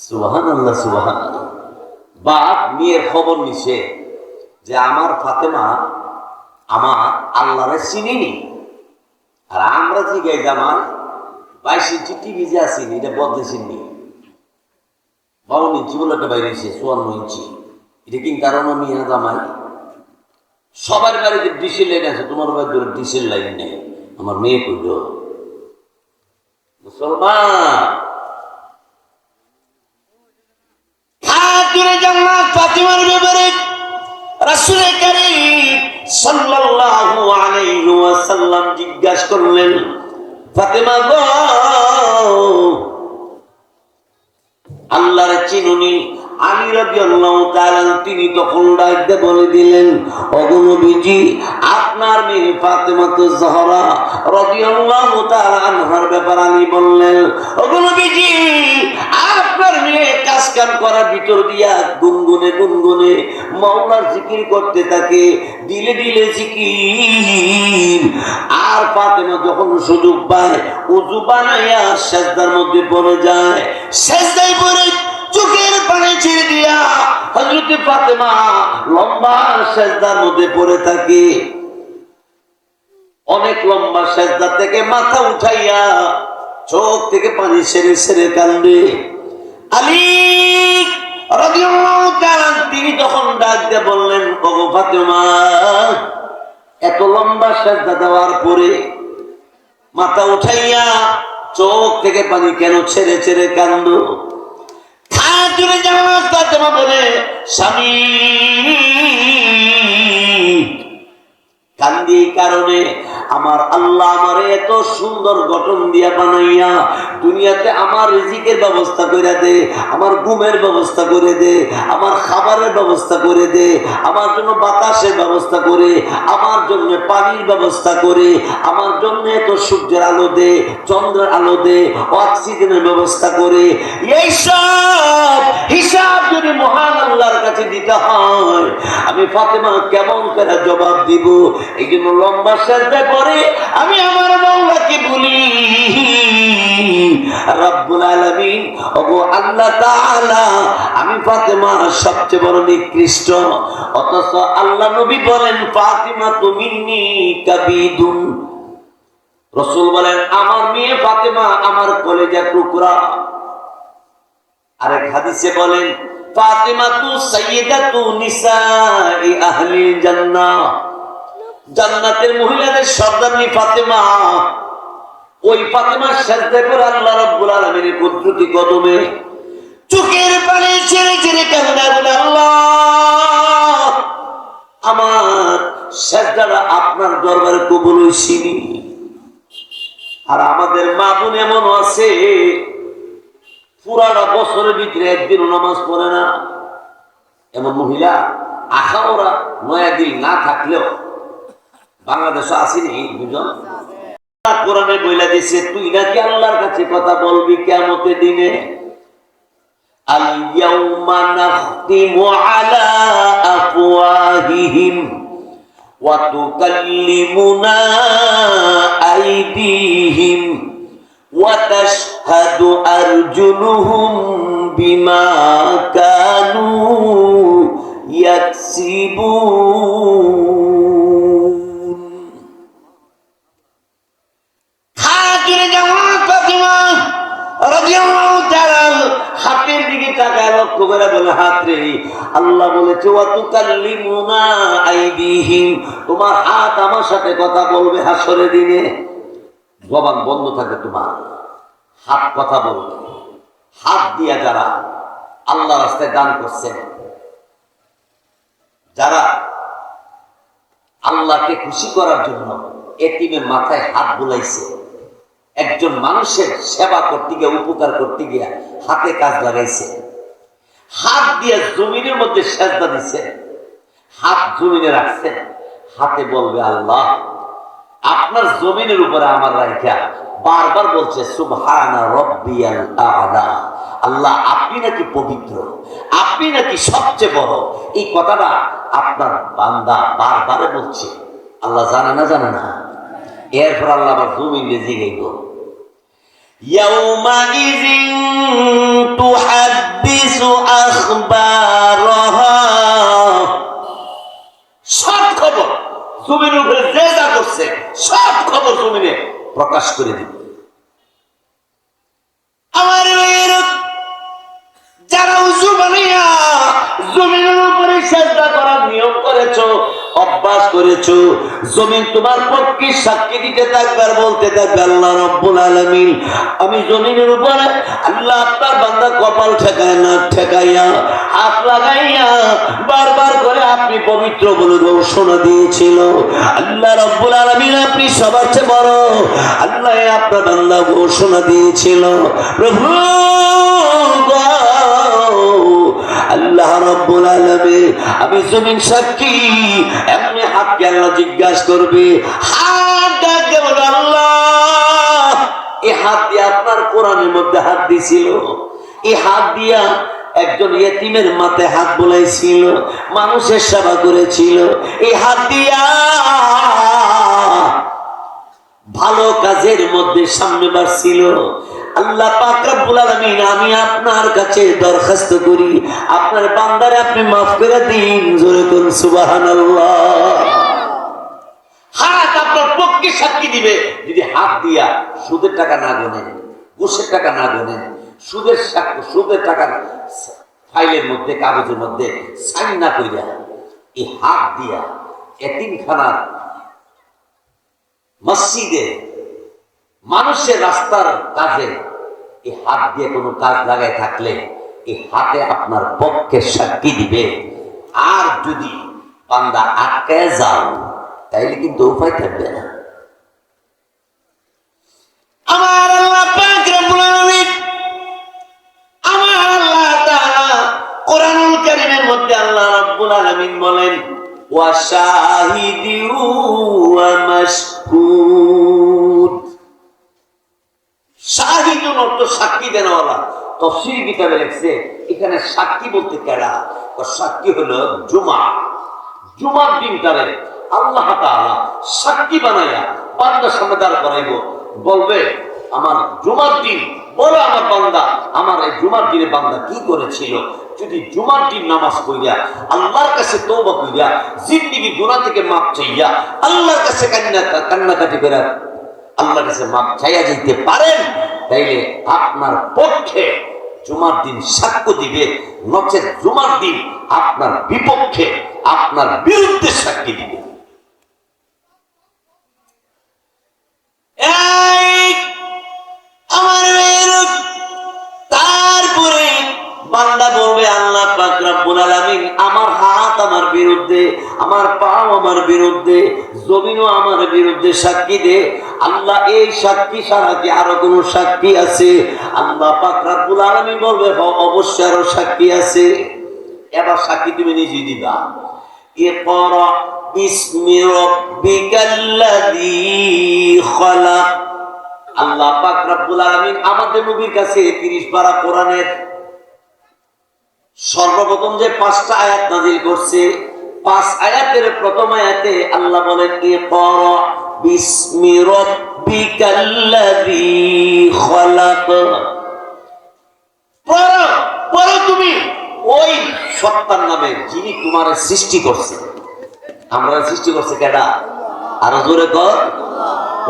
সুবহানাল্লাহ, সুবহানাল্লাহ। বাপ মেয়ের খবর নিছে যে আমার ফাতেমা আমার আল্লাহরে চিনিনি, আর আমরা জিগাই যে আমার 22 ইঞ্চি টিভি যে আসিনি এটা বদলে চিনি, 52 ইঞ্চি বলে একটা বাইরে 54 ইঞ্চি, এটা কি কারণ মিয়া জামাই সবার বাড়িতে ডিসেল লাইন আছে, তোমার বাড়িতে ডিসেল লাইন নেই। আমার মেয়ে কইল মুসলমান খাতুনে জান্নাত ফাতিমার ব্যাপারে রাসূল কারীম সাল্লাল্লাহু আলাইহি ওয়াসাল্লাম জিজ্ঞাসা করলেন, ফাতেমা গো আল্লাহর চিনুনি? আলী রাদিয়াল্লাহু তাআলা তিনি তখন ডাকতে বলে দিলেন, ওগো নবীজি আপনার মেয়ে ফাতেমাতুজ জাহরা রাদিয়াল্লাহু তাআলা আনহার ব্যাপারে আলী বললেন, ওগো নবীজি আপনার মেয়ে কাজ কাম করার ভিতর দিয়া গুনগুনে গুনগুনে মাওলার জিকির করতে থাকে, দিলে দিলে জিকির। আর ফাতেমা যখন সুযোগ পায় ওযু বানাইয়া সিজদার মধ্যে পড়ে যায়, সিজদায় পড়ে চোখের পানি ছেড়ে দিয়া হযরত ফাতেমা লম্বা সিজদার মধ্যে পড়ে থাকে। অনেক লম্বা সিজদা থেকে মাথা উঠাইয়া চোখ থেকে পানি ছেড়ে ছেড়ে কান্দে। আলী রাদিয়াল্লাহু তাআলা তিনি তখন ডাক দিয়ে বললেন, ওগো ফাতেমা এত লম্বা সিজদা দেওয়ার পরে মাথা উঠাইয়া চোখ থেকে পানি কেন ছেড়ে ছেড়ে কান্দো? খাতুনে জান্নাত ফাতেমা বলে, স্বামী কান্দি কারণে আমার আল্লাহ আমারে এত সুন্দর গঠন দিয়া বানাইয়া দুনিয়াতে আমার রিজিকের ব্যবস্থা করে দে, আমার ঘুমের ব্যবস্থা করে দে, আমার খাবারের ব্যবস্থা করে দে, আমার জন্য বাতাসের ব্যবস্থা করে, আমার জন্য পানির ব্যবস্থা করে, আমার জন্য এত সূর্যের আলো দে, চন্দ্রের আলো দে, অক্সিজেনের ব্যবস্থা করে। এইসব হিসাব যদি মহান আল্লাহর কাছে দিতে হয় আমি ফাতেমা কেমন করে জবাব দিব? এই জন্য লম্বা সিজদায় পড়ে আমি আমার মাওলাকে বলি, রব্বুল আলামিন ওগো আল্লাহ তাআলা আমি ফাতেমা সবচেয়ে বড় নিকৃষ্ট, অথচ আল্লাহ নবী বলেন ফাতিমা তু মিন্নি কাবিদুন। রাসূল বলেন আমার মেয়ে ফাতেমা আমার কলেজার টুকরা। আরেক হাদিসে বলেন ফাতিমা তু সাইয়্যিদাতু নিসাই আহলিল জান্নাহ, জান্নাতের মহিলাদের সর্দারনি ফাতেমা। ওই ফাতেমার সিজদা করে আল্লাহ রাব্বুল আলামিনের কুদরতি কদমে চোখের পানি ছেড়ে ছেড়ে কান্না বলে, আল্লাহ আমার সিজদাটা আপনার দরবারে কবুল হইছিনি। আর আমাদের মা বোন এমন আছে পুরাটা বছরের ভিতরে একদিনও নামাজ পড়ে না, এমন মহিলা আশা ওরা নয়া দিল না থাকলেও বাংলাদেশে আসেনি দুজন। কোরআনে বইলা দিছে তুই নাকি আল্লাহর কাছে কথা বলবি কিয়ামতের দিনে, আল ইয়াউমা নাখতিমু আলা আফওয়াহিহিম ওয়া তুকাল্লিমুনা আইদিহিম ওয়া তাশহাদু আরজুলুহুম বিমা কানু ইয়াকসিবুন। হাতের দিকে তাকায় লক্ষ্য করে বলে, হাত রে আল্লাহ বলেছে ওয়া তুকাল্লিমুনা আইদিহিম, তোমার হাত আমার সাথে কথা বলবে হাসরের দিনে। জবান বন্ধ থাকে তোমার, হাত কথা বলবে। হাত দিয়া যারা আল্লাহ রাস্তায় দান করছেন, যারা আল্লাহকে খুশি করার জন্য এতিমের মাথায় হাত বুলাইছে, একজন মানুষের সেবা করতে গিয়ে উপকার করতে গিয়ে হাতে কাজ লাগাইছে, হাত দিয়ে জমিনের মধ্যে সেজদা দিছে, হাত জমিনে রাখছেন, হাতে বলবে আল্লাহ আপনার জমিনের উপরে আমার রাইখা বারবার বলছে সুবহানা রাব্বিয়াল আ'লা, আল্লাহ আপনি নাকি পবিত্র, আপনি নাকি সবচেয়ে বড়। এই কথাটা আপনার বান্দা বারবার বলছে। আল্লাহ জানে না? জানে না? এরপর আল্লাহ আবার জমিন জিগাইব, ইয়াউমাইযিন তুহাদ্দিসু আখবারাহা, সব খবর জমিনের উপরে যে যা করছে সব খবর জমিনে প্রকাশ করে দিবে। আমার যারা উজু বানাইয়া জমিনের উপরে সেজদা করার নিয়ম করেছো, অভ্যাস করেছো, জমিন তোমার পক্ষে সাক্ষী দিতে থাকবে আর বলতে থাকবে আল্লাহ রাব্বুল আলামিন আমি জমিনের উপরে আল্লাহ আপনার বান্দা কপাল ঠেকায় না ঠেকাইয়া হাত লাগাইয়া বারবার করে আপনি পবিত্র বলে ঘোষণা দিয়েছিল। আল্লাহ রাব্বুল আলামিন আপনি সবার চেয়ে বড়, আল্লাহ আপনার বান্দা ঘোষণা দিয়েছিল প্রভু আল্লাহ রাব্বুল আলামিন আমি জমিন সাক্ষী। এমনি হাতকে আল্লাহ জিজ্ঞাসা করবে, হাত ডাকবে বলে আল্লাহ এই হাত দিয়ে আপনার কোরআনের মধ্যে হাত দিছিল, এই হাত দিয়া একজন ইয়েতিমের মাথায় হাত বোলাইছিল, মানুষের সেবা করেছিল, এই হাত দিয়া ভালো কাজের মধ্যে সামনে বাড়ছিল। আল্লাহ পাক রব্বুল আলামিন আমি আপনার কাছে দরখাস্ত করি আপনার বান্দারে আপনি মাফ করে দিন। জোরে করুন সুবহানাল্লাহ। হাত আপনার পক্ষে সাক্ষী দিবে যদি হাত দিয়া সুদের টাকা না গোনেন, ঘুষের টাকা না গোনেন, সুদের টাকার ফাইলের মধ্যে কাগজের মধ্যে সাইন না করিয়া এই হাত দিয়া এতিমখানার মসজিদে মানুষের রাস্তার কাজে এই হাত দিয়ে কোনো কাজ লাগায় থাকলে এই হাতে আপনার পক্ষে সাক্ষী দিবে। আর যদি বান্দা আটকে যাও তাইলে কিন্তু উপায় থাকবে না। আমার আল্লাহ পাক রব্বুল আলামিন আমার আল্লাহ তাআলা কোরআনুল কারীমের মধ্যে আল্লাহ রাব্বুল আলামিন বলেন ওয়া শাহিদি ওয়া মাশহুদ। শাহিদুন অর্থ সাক্ষী দেনওয়ালা। তাফসীর কিতাবে লেখছে এখানে সাক্ষী বলতে কেডা? সাক্ষী হলো জুমা, জুমার দিনটারে আল্লাহ তাআলা সাক্ষী বানাইয়া বান্দার সামনে দাঁড় করাইব, বলবে আমার জুমার দিন বলো আমার বান্দা আমার এই জুমার দিনে বান্দা কি করেছিল। যদি জুমার দিন নামাজ পড়িয়া আল্লাহর কাছে তওবা কইরা জিন্দেগি গুনাহ থেকে মাপ চাইয়া আল্লাহর কাছে কান্নাকাটি করে আল্লাহর কাছে মাপ চাইয়া যেতে পারেন তাইলে আপনার পক্ষে জুমার দিন সাক্ষ্য দিবে, নচেত জুমার দিন আপনার বিপক্ষে আপনার বিরুদ্ধে সাক্ষী দিবে। তারপরে বান্দা বলবে আল্লাহ পাক রব্বুল আলামিন আমার হাত আমার বিরুদ্ধে, আমার পা আমার বিরুদ্ধে, জমিনও আমার বিরুদ্ধে সাক্ষী দে। আল্লাহ এই সাক্ষী ছাড়া কি আরো কোনো সাক্ষী আছে? আল্লাহ পাক রব্বুল আলামিন বলবে অবশ্যই আরো সাক্ষী আছে। এবার সাক্ষী তুমি নিজে দিবা। ইকরা বিসমি রাব্বিকাল্লাযী খালাক। আল্লাহ পাক রব্বুল আলামিন আমাদের নবীর কাছে 30 পারা কোরআনের সর্বপ্রথম যে 5টা আয়াত নাযিল করছে, 5 আয়াতের প্রথম আয়াতে আল্লাহ বলেন ইকরা বিসমি রাব্বিকাল্লাযী খালাক। পড়ো তুমি ওই সত্তার নামে যিনি তোমার সৃষ্টি করছে। আমরা সৃষ্টি করছে কেডা? আরো জোরে কর।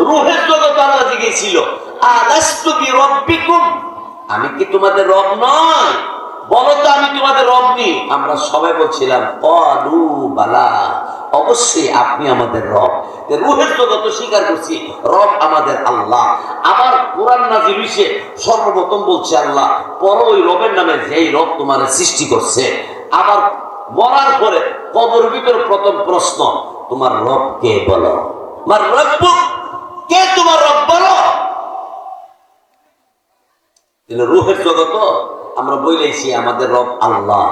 রূহের জগৎ আল্লাহ জিজ্ঞেছিল আলাস্তু বিরাব্বিকুম, আমি কি তোমাদের রব নয়? বলো তো আমি তোমাদের রব নি? আমরা সবাই বলছিলাম ক্বালু বালা, অবশ্যই আপনি আমাদের রব। রূহের জগৎ স্বীকার করছি রব আমাদের আল্লাহ। আবার কোরআন নাযিল হইছে সর্বপ্রথম বলছে আল্লাহ পর ওই রবের নামে যেই রব তোমার সৃষ্টি করছে। আবার মরার পরে কবর ভিতর প্রথম প্রশ্ন তোমার রব কে বলো? আমার রব্বুক, কে তোমার রব বলো? রূহের জগৎ আমরা বলেছি আমাদের রব আল্লাহ।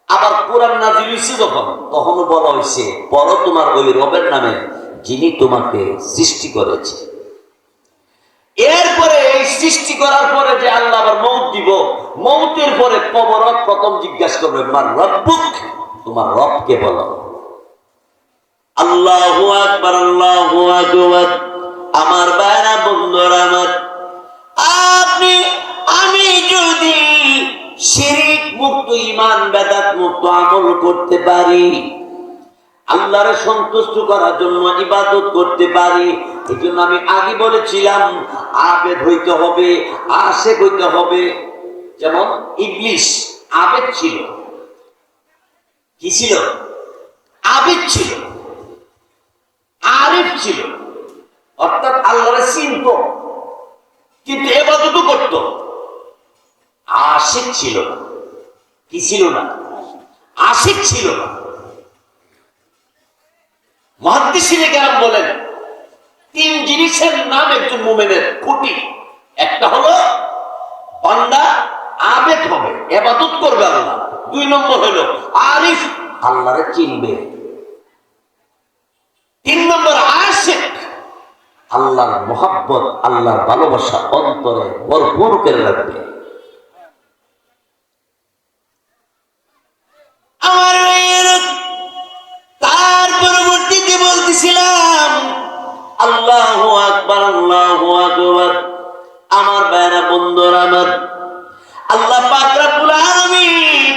আবার কোরআন নাযিল হইছে যখন তখনও বলা হয়েছে পড়ো তোমার ওই রবের নামে যিনি তোমাকে সৃষ্টি করেছে। এরপরে এই সৃষ্টি করার পরে যে আল্লাহ আবার মউত দিব, মউতের পরে কবর প্রথম জিজ্ঞাসা করবে আমার রব্বুক, তোমার রবকে বলো। আল্লাহু আকবার, আল্লাহু আকবার। আমার ভাইরা বন্ধুরা আমার ঈমান বেদাত মুক্ত আমল করতে পারি, আল্লাহরে সন্তুষ্ট করার জন্য ইবাদত করতে পারি। এই জন্য আমি আগে বলেছিলাম আবেদ হইতে হবে, আশেক হইতে হবে। যেমন ইবলিস আবেদ ছিল, কি ছিল? আবেদ ছিল, আরিফ ছিল, অর্থাৎ আল্লাহরে চিনত কিন্তু ইবাদতও করত। আশিক ছিল না, কি ছিল না? আশিক ছিল না। মুহাদ্দিসিনে কেরাম বলেন তিন জিনিসের নাম একজন মুমিনের খুঁটি। একটা হলো বান্দা আবেদ হবে, ইবাদত করবে আল্লাহ। দুই নম্বর হলো আরিফ, আল্লাহরে চিনবে। তিন নম্বর আশিক, আল্লাহর মোহাব্বত, আল্লাহর ভালোবাসা অন্তরে ভরপুর করে রাখবে। তার পরবর্তীতে বলতেছিলাম আল্লাহু আকবার, আল্লাহু আকবার। আমার ভাইরা বন্ধুরা, আমার আল্লাহ পাক রব্বুল আলামিন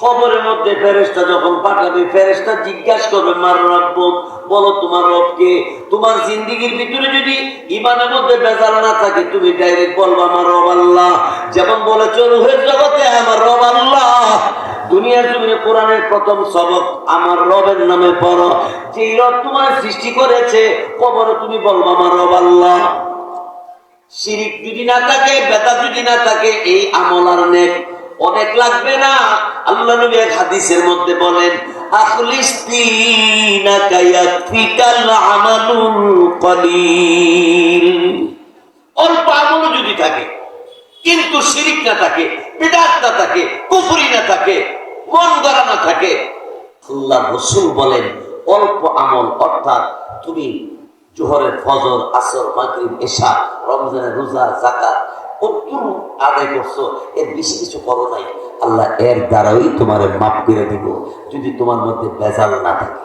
কবরের মধ্যে ফেরেশতা যখন পাঠাবে, ফেরেশতা জিজ্ঞাসা করবে মার রব্বুক, বলো তোমার রব কে। তোমার জিন্দেগীর ভিতরে যদি ঈমানের মধ্যে বেজাল না থাকে, তুমি ডাইরেক্ট বলবা আমার রব আল্লাহ। যেমন বলেছো রূহের জগতে আমার রব আল্লাহ, দুনিয়ার জমিনে কোরআনের প্রথম সবক আমার রবের নামে পড়ো। যেই রব তোমার সৃষ্টি করেছে, কবরে তুমি বলবা আমার রব আল্লাহ। শিরিক যদি না থাকে, বেদাত যদি না থাকে, এই আমল আর নেক অনেক লাগবে না। আল্লাহ নবী এক হাদিসের মধ্যে বলেন আখলিস দীনাকা ইয়াকফিকাল আমালুল কলিল। অল্প আমল যদি থাকে কিন্তু শিরিক না থাকে, বিদআত না থাকে, কুফরি না থাকে, মন গড়া না থাকে, আল্লাহ রাসূল বলেন অল্প আমল, অর্থাৎ তুমি জোহরের, ফজর, আসর, মাগরিব, এশা, রমজানের রোজা, যাকাত আদায় করছো, এর বেশি কিছু করো নাই, আল্লাহ এর দ্বারাই তোমার মাফ করে দিব যদি তোমার মধ্যে বেজাল না থাকে।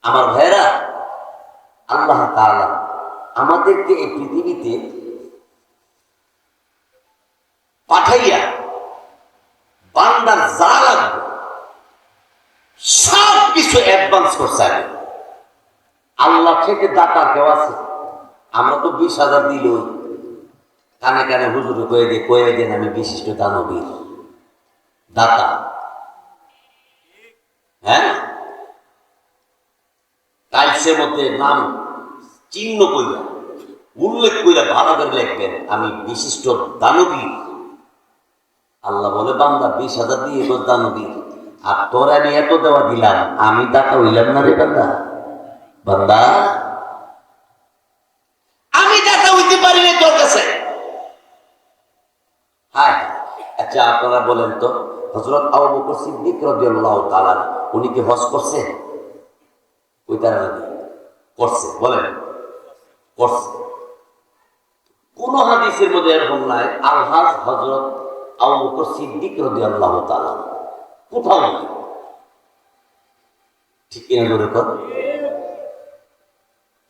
আমার ভাইরা, আল্লাহ তাআলা আমাদেরকে এই পৃথিবীতে পাঠাইয়া বান্দার যা লাগবে সব কিছু অ্যাডভান্স করছে। আল্লাহ থেকে দাতা কেউ আছে? আমরা তো 20,000 দিল, কানে কানে হুজুরে কয়ে দেন আমি বিশিষ্ট দানবীর দাতা। হ্যাঁ, টাইলসের মধ্যে নাম চিহ্ন কইরা উল্লেখ কইরা ভালো করে লিখবেন আমি বিশিষ্ট দানবীর। আল্লাহ বলে বান্দা 20,000 দিয়ে দানবীর, আর তোর আমি এত দেওয়া দিলাম, আমি দাতা হইলাম না রে বান্দা? বান্দা আমি দাতা হইতে পারি না তোর কাছে? হ্যাঁ, আচ্ছা আপনারা বলেন তো, হযরত আবু বকর সিদ্দিক রাদিয়াল্লাহু তাআলা উনি কি হজ করছে? ওই তারা করছে, বলেন করছে। কোন হাদিসের মধ্যে এরকম নাই আলহাজ হযরত আবু বকর সিদ্দিক রাদিয়াল্লাহু তাআলা, কোথাও নাই। ঠিক কিনা ধরে কর।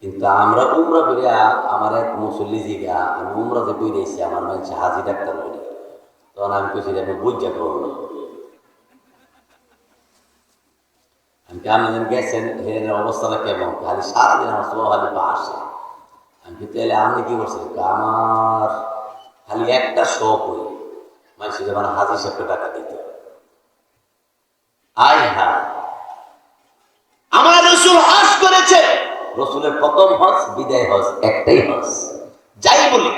কিন্তু আমরা উমরা করে, আমার এক মুসল্লি জিগা আমি উমরাতে বই দিয়েছি, আমার মানুষ হাজি ডাক্তার বলি, তখন আমি কইছি আমি বুঝা করবো। আমি আপনাদের গেছেন হের অবস্থাটা কেমন, খালি সারাদিন আমার সব খালি পা আসে। আমি কিন্তু এলে আপনি কি করছেন, আমার খালি একটা শখ হই মানুষ যখন হাজি সাহেবকে টাকা দিতে। আয় হ্যাঁ, আমার রসুল হজ করেছে, রসুলের প্রথম হজ, বিদায় হজ, একটাই হজ। যাই বলি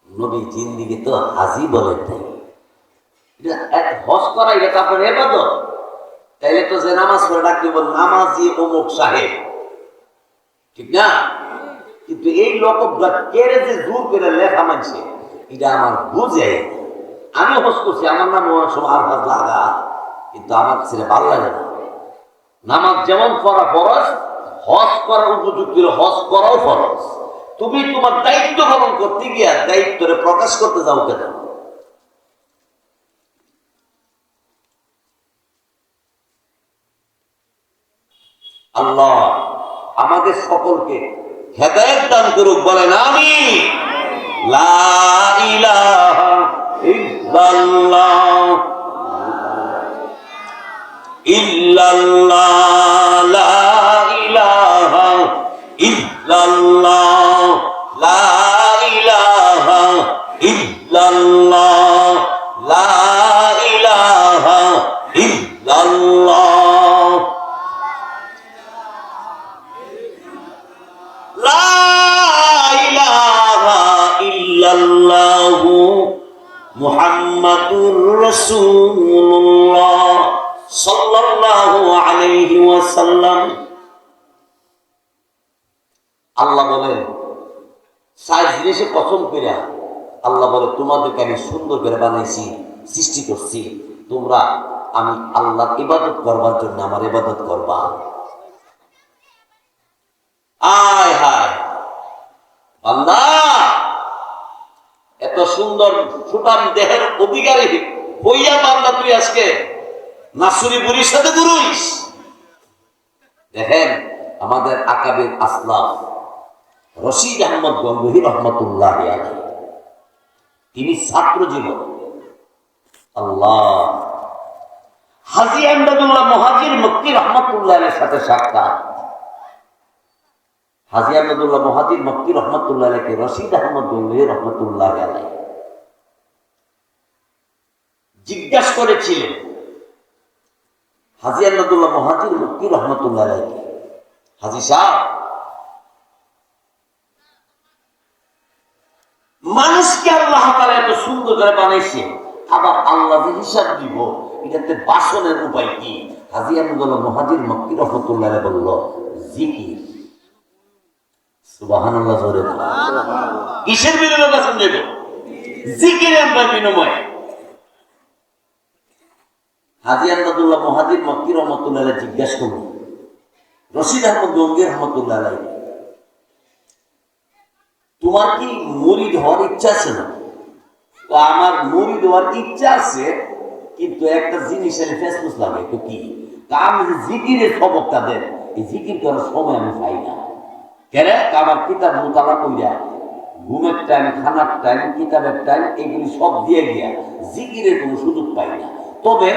নবী জিন্দিগি তো হাজি বলেন নাই। হজ করা এটা তো আপনার ইবাদত। তাইলে তো যে নামাজ পড়ে ডাকতে বল নামাজি অমুক সাহেব, ঠিক না? কিন্তু এই লকবটা কেড়ে যে জোর করে লেখা মানছে, এটা আমার বুঝে। আমি হজ করছি, আমার নাম অনেক সময় আলহাজ লাগা, কিন্তু আমার কাছে ভালো লাগে না। নামাজ যেমন পড়া ফরজ, হজ করার উপযুক্ত হজ করাও ফরজ। তুমি তোমার দায়িত্ব পালন করতে গিয়া দায়িত্বরে প্রকাশ করতে যাও কেন? আল্লাহ আমাদের সকলকে হেদায়েত দান করুক, বলেন আমিন। লা ইলাহা ইল্লাল্লাহ ইল্লাল্লাহ লা ইলাহা ইল্লাল্লাহ লা ইলাহা ইল্লাল্লাহ লা ইলাহা ইল্লাল্লাহ লা ইলাহা ইল্লাল্লাহু মুহাম্মাদুর রাসূলুল্লাহ সাল্লাল্লাহু আলাইহি ওয়াসাল্লাম। আল্লাহ বলেন সাইজ জিনিসে কসম করে আল্লাহ বলে তোমাদেরকে আমি সুন্দর করে বানাইছি, সৃষ্টি করছি, তোমরা আমি আল্লাহর ইবাদত করবার জন্য আমার ইবাদত করবা। আয় হায় বান্দা, এত সুন্দর সুঠাম দেহের অধিকারী হইয়া বান্দা তুই আজকে নাসুরি বুড়ির সাথে ঘুরুইস। দেখেন আমাদের আকাবের আসলাফ রশিদ আহমদ গঙ্গোহী রহমতুল্লাহ আলাইহি, তিনি ছাত্র জীবন আল্লাহ হাজী আমদাদুল্লাহ মুহাজির মক্কি রহমতুল্লাহ এর সাথে সাক্ষাৎ। হাজী আমদাদুল্লাহ মুহাজির মক্কি রহমতুল্লাহ আলাইহি রশিদ আহমদ গঙ্গোহী রহমতুল্লাহ আলাইহি জিজ্ঞাসা করেছিলেন, হাজী আমদাদুল্লাহ মুহাজির মক্কি রহমতুল্লাহ আলাইহি, হাজী সাহেব মানুষকে আল্লাহ তাআলা এত সুন্দর করে বানাইছে, আবার আল্লাহ যে হিসাব দিব এটাতে বাসনের উপায় কি? হাজী আমদাদুল্লাহ মুহাজির মক্কি রহমতুল্লাহ আলাইহি বলল, জিকির। সুবহানাল্লাহ জোরে বলো। কিসের বিনিময়ে বাসন দেব? জিকিরে আমরা বিনিময়ে। হাজী আমদাদুল্লাহ মুহাজির মক্কি রহমতুল্লাহ আলাইহি জিজ্ঞাসা করল রশিদ আহমদ গঙ্গোহী রহমতুল্লাহ আলাইহি, তোমার কি মুরিদ হওয়ার ইচ্ছা আছে না? তো আমার মুরিদ হওয়ার ইচ্ছা আছে, কিন্তু একটা জিনিসের ফেসফুস লাগে। তো কি? আমি জিকিরের খবরটা দেন, এই জিকির করার সময় আমি পাই না। কেন? আমার কিতাব মোতালা কইরা ঘুমের টাইম, খানার টাইম, কিতাবের টাইম এগুলি সব দিয়ে গিয়া জিকিরের কোনো সুযোগ পাই না। তবে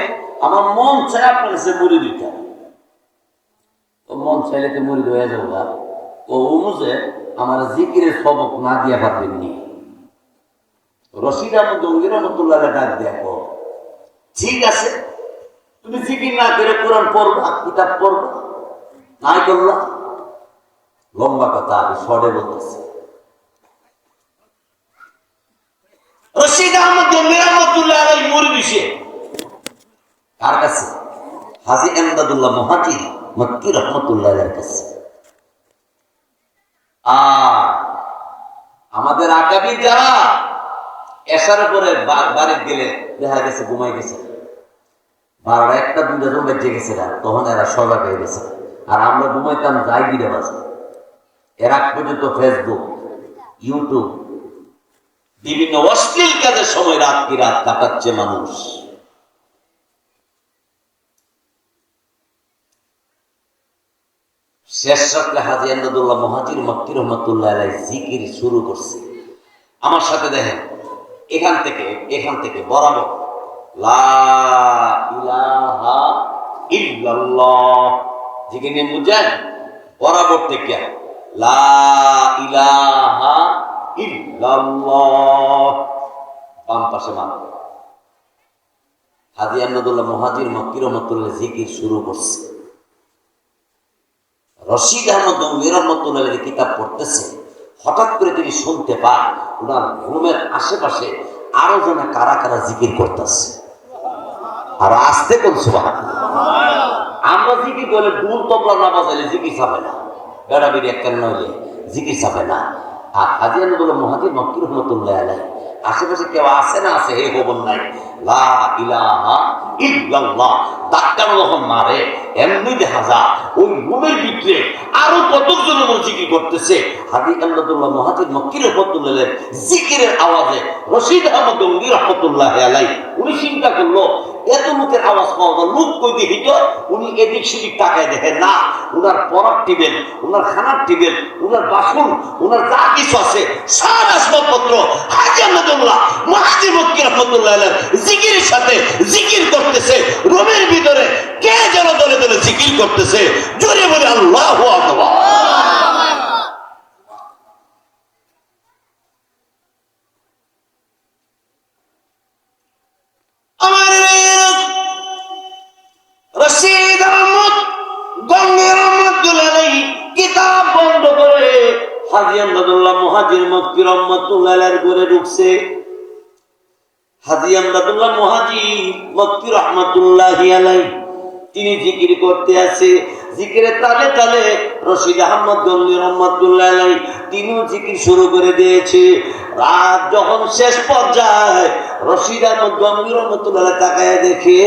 আমার মন চাই আপনার কাছে মুরিদ দিতে, মন চাইলে তো মুরিদ হয়ে যাবো। ও অনুযায়ী আমার জিকিরের সবক না দিয়া পারবেননি। রশিদ আহমদ গঙ্গোহী রহমতুল্লাহ ডাক দেখো, ঠিক আছে তুমি জিকির না করে কোরআন পড়বা, কিতাব পড়বা, নাই করলা। লম্বা কথা আমি শর্টে বলতেছি। রশিদ আহমদ গঙ্গোহী রহমতুল্লাহ আলাইহি মুরিদ হইছে কার কাছে? হাজী আমদাদুল্লাহ মুহাজির মক্কি রহমতুল্লাহ আলাইহির কাছে। আমাদের আকাবির যারা এশার পরে বাড়ি গেলে দেখা গেছে ঘুমাই গেছে, 12টা 1টা 2টা জন বেজে গেছে, তখন এরা সজাগ হয়ে গেছে। আর আমরা ঘুমাইতাম যাই দিলে বাজে। এর আগ পর্যন্ত ফেসবুক, ইউটিউব, বিভিন্ন অশ্লীল কাজের সময় রাত কি রাত কাটাচ্ছে মানুষ। শেষ রাত্রে হাজী আমদাদুল্লাহ মুহাজির মক্কি রহমতুল্লাহ আলাইহি জিকির শুরু করছে। আমার সাথে দেখেন, এখান থেকে বরাবর লা ইলাহা ইল্লাল্লাহ জিকির নিয়ে বুঝেন, বরাবর থেকে লা ইলাহা ইল্লাল্লাহ বাম পাশে মান। হাজী আমদাদুল্লাহ মুহাজির মক্কি রহমতুল্লাহ জিকির শুরু করছে। রশিদ আহমদ গঙ্গোহী রহমতুল্লাহ আলাইহি কিতাব পড়তেছে, হঠাৎ করে তিনি শুনতে পান ওনার রুমের আশেপাশে আরো জন কারা কারা জিকির করতেছে। আর আসতে কোন সুবহানাল্লাহ। আমরা জিকির করলে দুল তবলা না বাজাইলে জিকির ছাপে না, বেড়াবিড়ি একটা নইলে জিকির ছাপে না। আর হাজী আমদাদুল্লাহ মুহাজির মক্কি রহমতুল্লাহ আলাইহি আশেপাশে কেউ আছে না? আছে, হে খবর নাই। লা ইলাহা ইল্লাল্লাহ ধাক্কানো যখন মারে এমনি দেখা যায় ওই রুমের ভিতরে আরো কতজন জিকির করতেছে। হাজী আমদাদুল্লাহ মুহাজির মক্কি রহমতুল্লাহ আলাইহি জিকিরের আওয়াজে রশিদ আহমদ গঙ্গোহী রহমতুল্লাহ আলাইহি উনি চিন্তা করলো এত লোকের আওয়াজ পাওয়া যায়, লোক কই দেখি তো উনি এদিক সেদিক তাকায় দেখেন না, উনার পরার টিবেন, উনার খানার টিবেন, উনার বাসন, উনার যা কিছু আছে সব আসবাবপত্র হাজী আহমদুল্লাহ মুহাজির মক্কি রাহমাতুল্লাহ আলাইহি জিকিরের সাথে জিকির করতেছে। রুমের ভিতরে কে যেন দলে দলে জিকির করতেছে, জোরে বলে আল্লাহু আকবার। আমার রশিদ আহমদ গঙ্গের রহমাতুল্লাহ আলাইহি কিতাব বন্ধ করে হাজী আহমদুল্লাহ মুহাজির মক্কি রাহমাতুল্লাহ আলাইহির ঘরে ঢুকছে। হাজী আহমদুল্লাহ মুহাজির মক্কি রাহমাতুল্লাহি আলাইহি তিনি জিকির করতে আছে। জিকিরের তালে তালে রশিদ আহমদ গঙ্গি রহমাতুল্লাহ আলাইহি তিনিও জিকির শুরু করে দিয়েছে। রাত যখন শেষ পর্যায়ে রশিদ আহমদ গঙ্গি রহমাতুল্লাহ আলাইহি তাকায় দেখে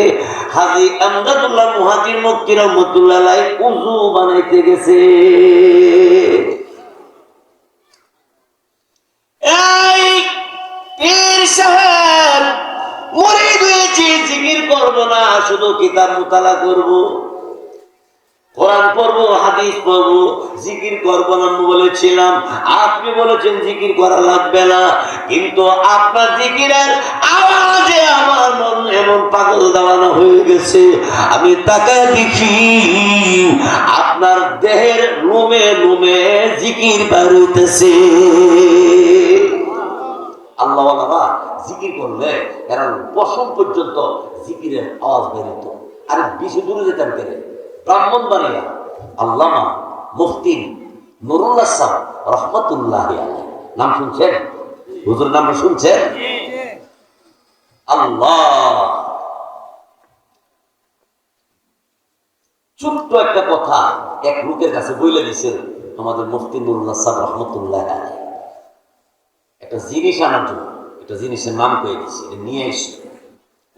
হাজী আহমদুল্লাহ মুহাজির মক্কি রহমাতুল্লাহ আলাইহি উযু বানাইতে গেছে। এই পীর সাহেব মুরিদ হয়েছি, জিকির করব না, শুধু কিতাব মুতালা করব, কোরআন পড়বো, হাদিস পড়বো, জিকির করব না বলেছিলাম। আপনি বলেছেন জিকির করা লাগবে না, কিন্তু আপনার জিকিরের আওয়াজে আমার মন এমন পাগল দেওয়ানো হয়ে গেছে। আমি তাকায় দেখি আপনার দেহের রুমে রুমে জিকির বের হইতেছে। আল্লাহ বাবা জিকির করলে এরা পশম পর্যন্ত জিকিরের আওয়াজ বের হতো। আরে বেশি দূরে যেতাম কেন, ব্রাহ্মণবাড়িয়া আল্লামা মুফতি নুরুল্লাহ সাহেব রহমাতুল্লাহ আলাইহি নাম শুনছেন? হুজুর নাম শুনছেন? আল্লাহ, ছোট্ট একটা কথা এক লোকের কাছে বইলে দিছে আমাদের মুফতি নুরুল্লাহ সাহেব রহমাতুল্লাহ আলাইহি, একটা জিনিস আনার জন্য। একটা জিনিসের নাম কয়ে দিচ্ছে, নিয়ে এসে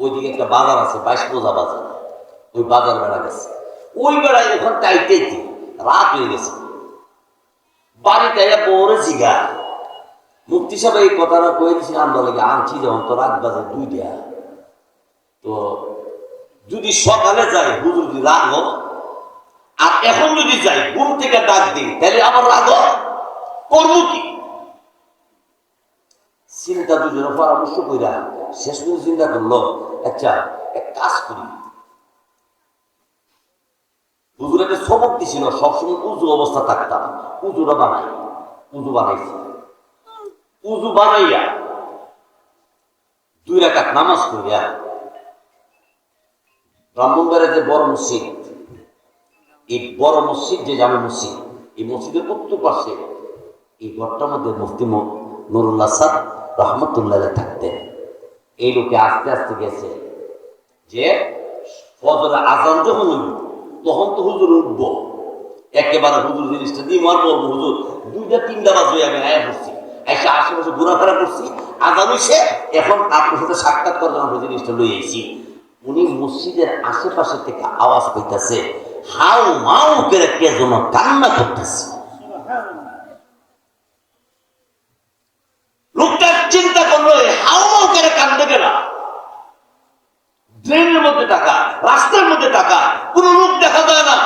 ওইদিকে একটা বাজার আছে, 22 মোজা বাজার, ওই বাজার বেড়া গেছে। ওই বেড়ায় ওখান টাইতে রাত হয়ে গেছে। বাড়িতে পরে জিগা মুফতি সাহেব এই কথাটা কয়ে দিচ্ছে, আমরা লেগে আনছি যখন তো রাত বাজে 2টা, তো যদি সকালে যাই হুজুর যদি রাগ, আর এখন যদি যাই ঘুম থেকে ডাক দিই তাহলে আমার রাগ করবো কি? চিন্তা দুজনে পরামর্শ কইরা শেষ করে চিন্তা করলো, আচ্ছা এক কাজ করি। হুজুর একটা সবক দিছিল, সবসময় উজু অবস্থা থাকতাম, উজুটা বানাই। উজু বানাইছি, উজু বানাইয়া 2 রাকাত নামাজ করিয়া ব্রাহ্মণবাড়িয়া যে বড় মসজিদ, এই বড় মসজিদ যে জামে মসজিদ, এই মসজিদের উত্তর পাশে এই ঘরটার মধ্যে মুফতি নুরুল্লাহ সাহেব রহমতুল্লাহ থাকতেন। এই লোকে আস্তে আস্তে গেছে যে ফজরের আজান যখন হইল তখন তো হুজুর উঠবো, একেবারে হুজুর জিনিসটা দিয়ে মার বলবো। হুজুর 2টা-3টা বাজে আমি আয়া করছি, এসে আশেপাশে ঘোরাফেরা করছি, আজান হইছে, এখন আপনার সাথে সাক্ষাৎ করার জন্য জিনিসটা লই আইছি। উনি মসজিদের আশেপাশে থেকে আওয়াজ পাইতেছে, হাউ মাউ করে কে যেন কান্না করতেছে। লোকটা চিন্তা করলো, হাউ মাউ করে কান্দে কেনা? ড্রেনের মধ্যে টাকা, রাস্তার মধ্যে টাকা, কোন লোক দেখা যায় না।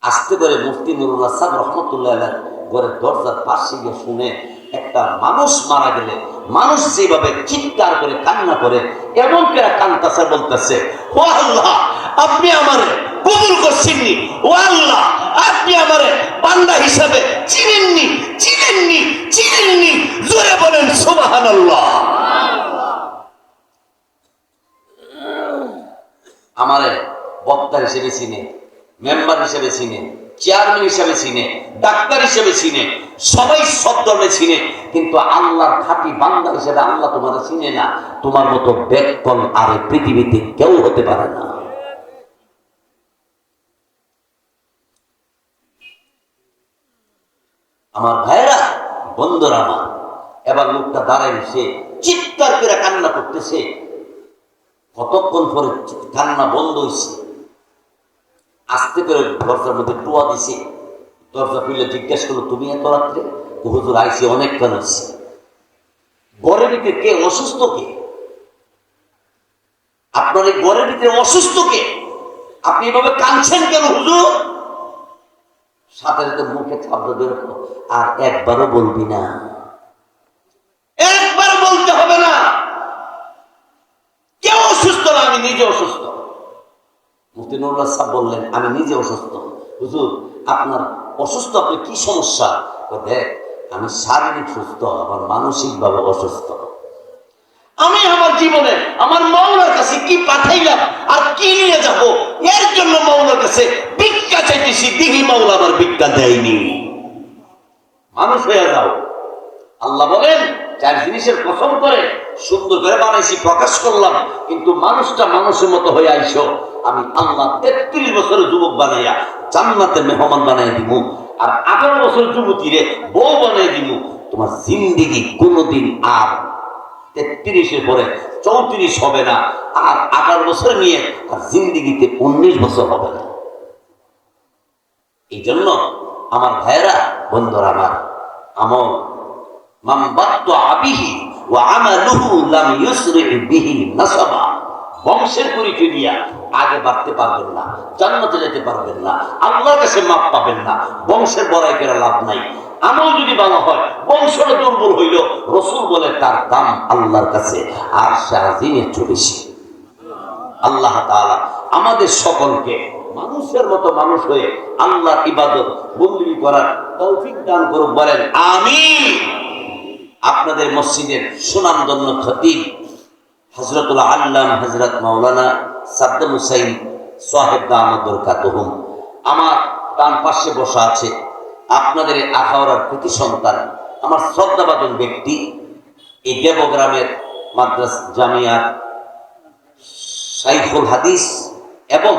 আস্তে করে মুফতি নুরুল্লাহ সাহেব রহমতুল্লাহ আলাইহি ঘরের দরজার পাশে গিয়ে শুনে একটা মানুষ মারা গেলে মানুষ যেভাবে চিৎকার করে কান্না করে এমন করে কান্তাছে, বলতেছে, ও আল্লাহ আপনি আমারে কবুল করছেননি, ও আল্লাহ আপনি আমারে বান্দা হিসাবে চিনেননি, চিনেননি, চিনেননি। জোরে বলেন সুবহানাল্লাহ। আমারে বক্তা হিসেবে চিনে, মেম্বার হিসেবে চিনে, চেয়ারম্যান হিসেবে চিনে, ডাক্তার হিসেবে চিনে, সবাই সব ধর্মে চিনে, কিন্তু আল্লাহর খাঁটি বান্দা হিসেবে আল্লাহ তোমার চিনে না। তোমার মতো ব্যাককল আর পৃথিবীতে কেউ হতে পারে না। আমার ভাইরা, বন্ধুরা আমার, এবার লোকটা দাঁড়ায় সে চিৎকার করে কান্না করতেছে। কতক্ষণ পরে কান্না বন্ধ হয়েছে, আস্তে করে দরজার মধ্যে টোয়া দিছে। দরজা খুলে জিজ্ঞেস করলো, তুমি এত রাত্রে? হুজুর আইসি অনেকক্ষণ হয়েছে। ঘরের ভিতরে কে অসুস্থ? কে? আপনার এই ঘরের ভিতরে অসুস্থ কে? আপনি এভাবে কাঁদছেন কেন হুজুর? সাথে সাথে মুখে শব্দ বের হলো, আর একবারও বলবি না, একবার বলতে হবে না। কেউ অসুস্থ না, আমি নিজে অসুস্থ। মুফতি নুরুল্লাহ সাহেব বললেন, আমি নিজে অসুস্থ। হুজুর আপনার অসুস্থ, আপনি কি সমস্যা? দেখ, আমি শারীরিক সুস্থ, আবার মানসিক ভাবে অসুস্থ। আমি আমার জীবনে আমার মাওলার কাছে কি পাঠাইলাম আর কি নিয়ে যাব, এর জন্য মাওলার কাছে ভিক্ষা চাইতেছি, দিঘি মাওলা আমার ভিক্ষা দেয়নি। মানুষ হয়ে যাও। আল্লাহ বলেন, চার জিনিসের কসম করে সুন্দর করে বানাইছি, প্রকাশ করলাম, কিন্তু মানুষটা মানুষের মতো হয়ে আইসো। আমি আল্লাহ 33 বছরের যুবক বানাইয়া জান্নাতের মেহমান বানাই দিব, আর 18 বছরের যুবতীরে বউ বানাই দিব। তোমার জিন্দেগি কোনোদিন আর 33-এর পরে 34 হবে না, আর 18 বছর নিয়ে আর জিন্দেগিতে 19 বছর হবে না। এই জন্য আমার ভাইয়েরা, বন্ধুরা আমার, আমল মান বাত্তা আবিহি ওয়া আমালুহু লাম ইউসরি বিহি নাসাবা। বংশের পরিচয় দিয়া আগে বাড়তে পারবেন না, জান্নাতে যেতে পারবেন না, আল্লাহর কাছে মাপ পাবেন না। বংশের বড়াই করে লাভ নাই। আমল যদি ভালো হয়, বংশটা দুর্বল হইল, রাসূল বলে তার দাম আল্লাহর কাছে আর শাহজিনের চেয়ে বেশি। আল্লাহ তাআলা আমাদের সকলকে মানুষের মতো মানুষ হয়ে আল্লাহর ইবাদত বন্দী করার তৌফিক দান করুন, বলেন আমিন। আপনাদের মসজিদের সুনামধন্য খতিব হযরতুল আল্লাম হযরত মাওলানা সাদ্দাম হুসাইন সাহেব দামাত বরকাতুহুম আমার ডান পাশে বসা আছে। আপনাদের আখাউড়ার কৃতি সন্তান, আমার শ্রদ্ধাভাজন ব্যক্তি, এই দেবগ্রামের মাদ্রাসা জামিয়ার শাইখুল হাদিস এবং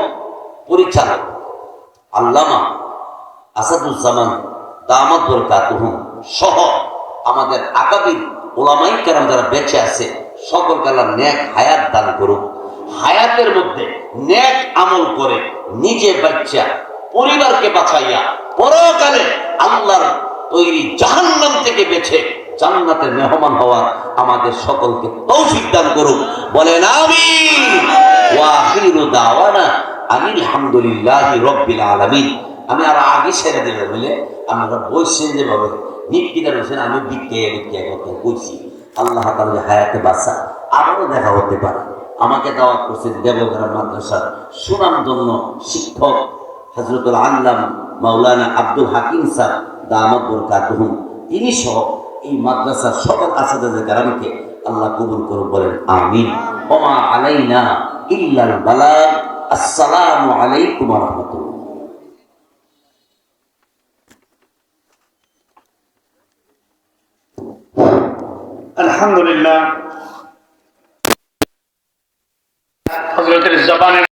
পরিচালক আল্লামা আসাদুজ্জামান দামাত বরকাতুহুম সহ আমাদের আকাবির উলামায়ে কেরাম যারা বেঁচে আছে, সকলকে আল্লাহ নেক হায়াত দান করুক। হায়াতের মধ্যে নেক আমল করে নিজে বাচ্চা পরিবারকে বাঁচাইয়া পরকালে আল্লাহর তৈরি জাহান্নাম থেকে বেঁচে জান্নাতের মেহমান হওয়ার আমাদের সকলকে তৌফিক দান করুক, বলেন আমিন। ওয়া আখিরু দাওয়ানা আনিল হামদুলিল্লাহি রাব্বিল আলামিন। আমি আর আগে ছেড়ে দিলে বলে আমরা বলছেন যেভাবে নিকিদার হোসেন, আমি বিক্রিয়া কথা বলছি। আল্লাহ তাআলা হায়াতে বাঁচা, আবারও দেখা হতে পারে। আমাকে দাওয়াত করছেন দেবগ্রাম মাদ্রাসার সুনামধন্য শিক্ষক হযরতুল আল্লাম মাওলানা আব্দুল হাকিম স্যার দামাত বরকাতুহুম, তিনি সহ এই মাদ্রাসার সকল আসাদায়ে কেরামকে আল্লাহ কবুল করুন, বলেন আমিন। ওমা আলাইনা ইল্লাল বালাগ। আসসালামু আলাইকুম ওয়া রাহমাতুল্লাহ।
আলহামদুলিল্লাহ, হযরতের জবানে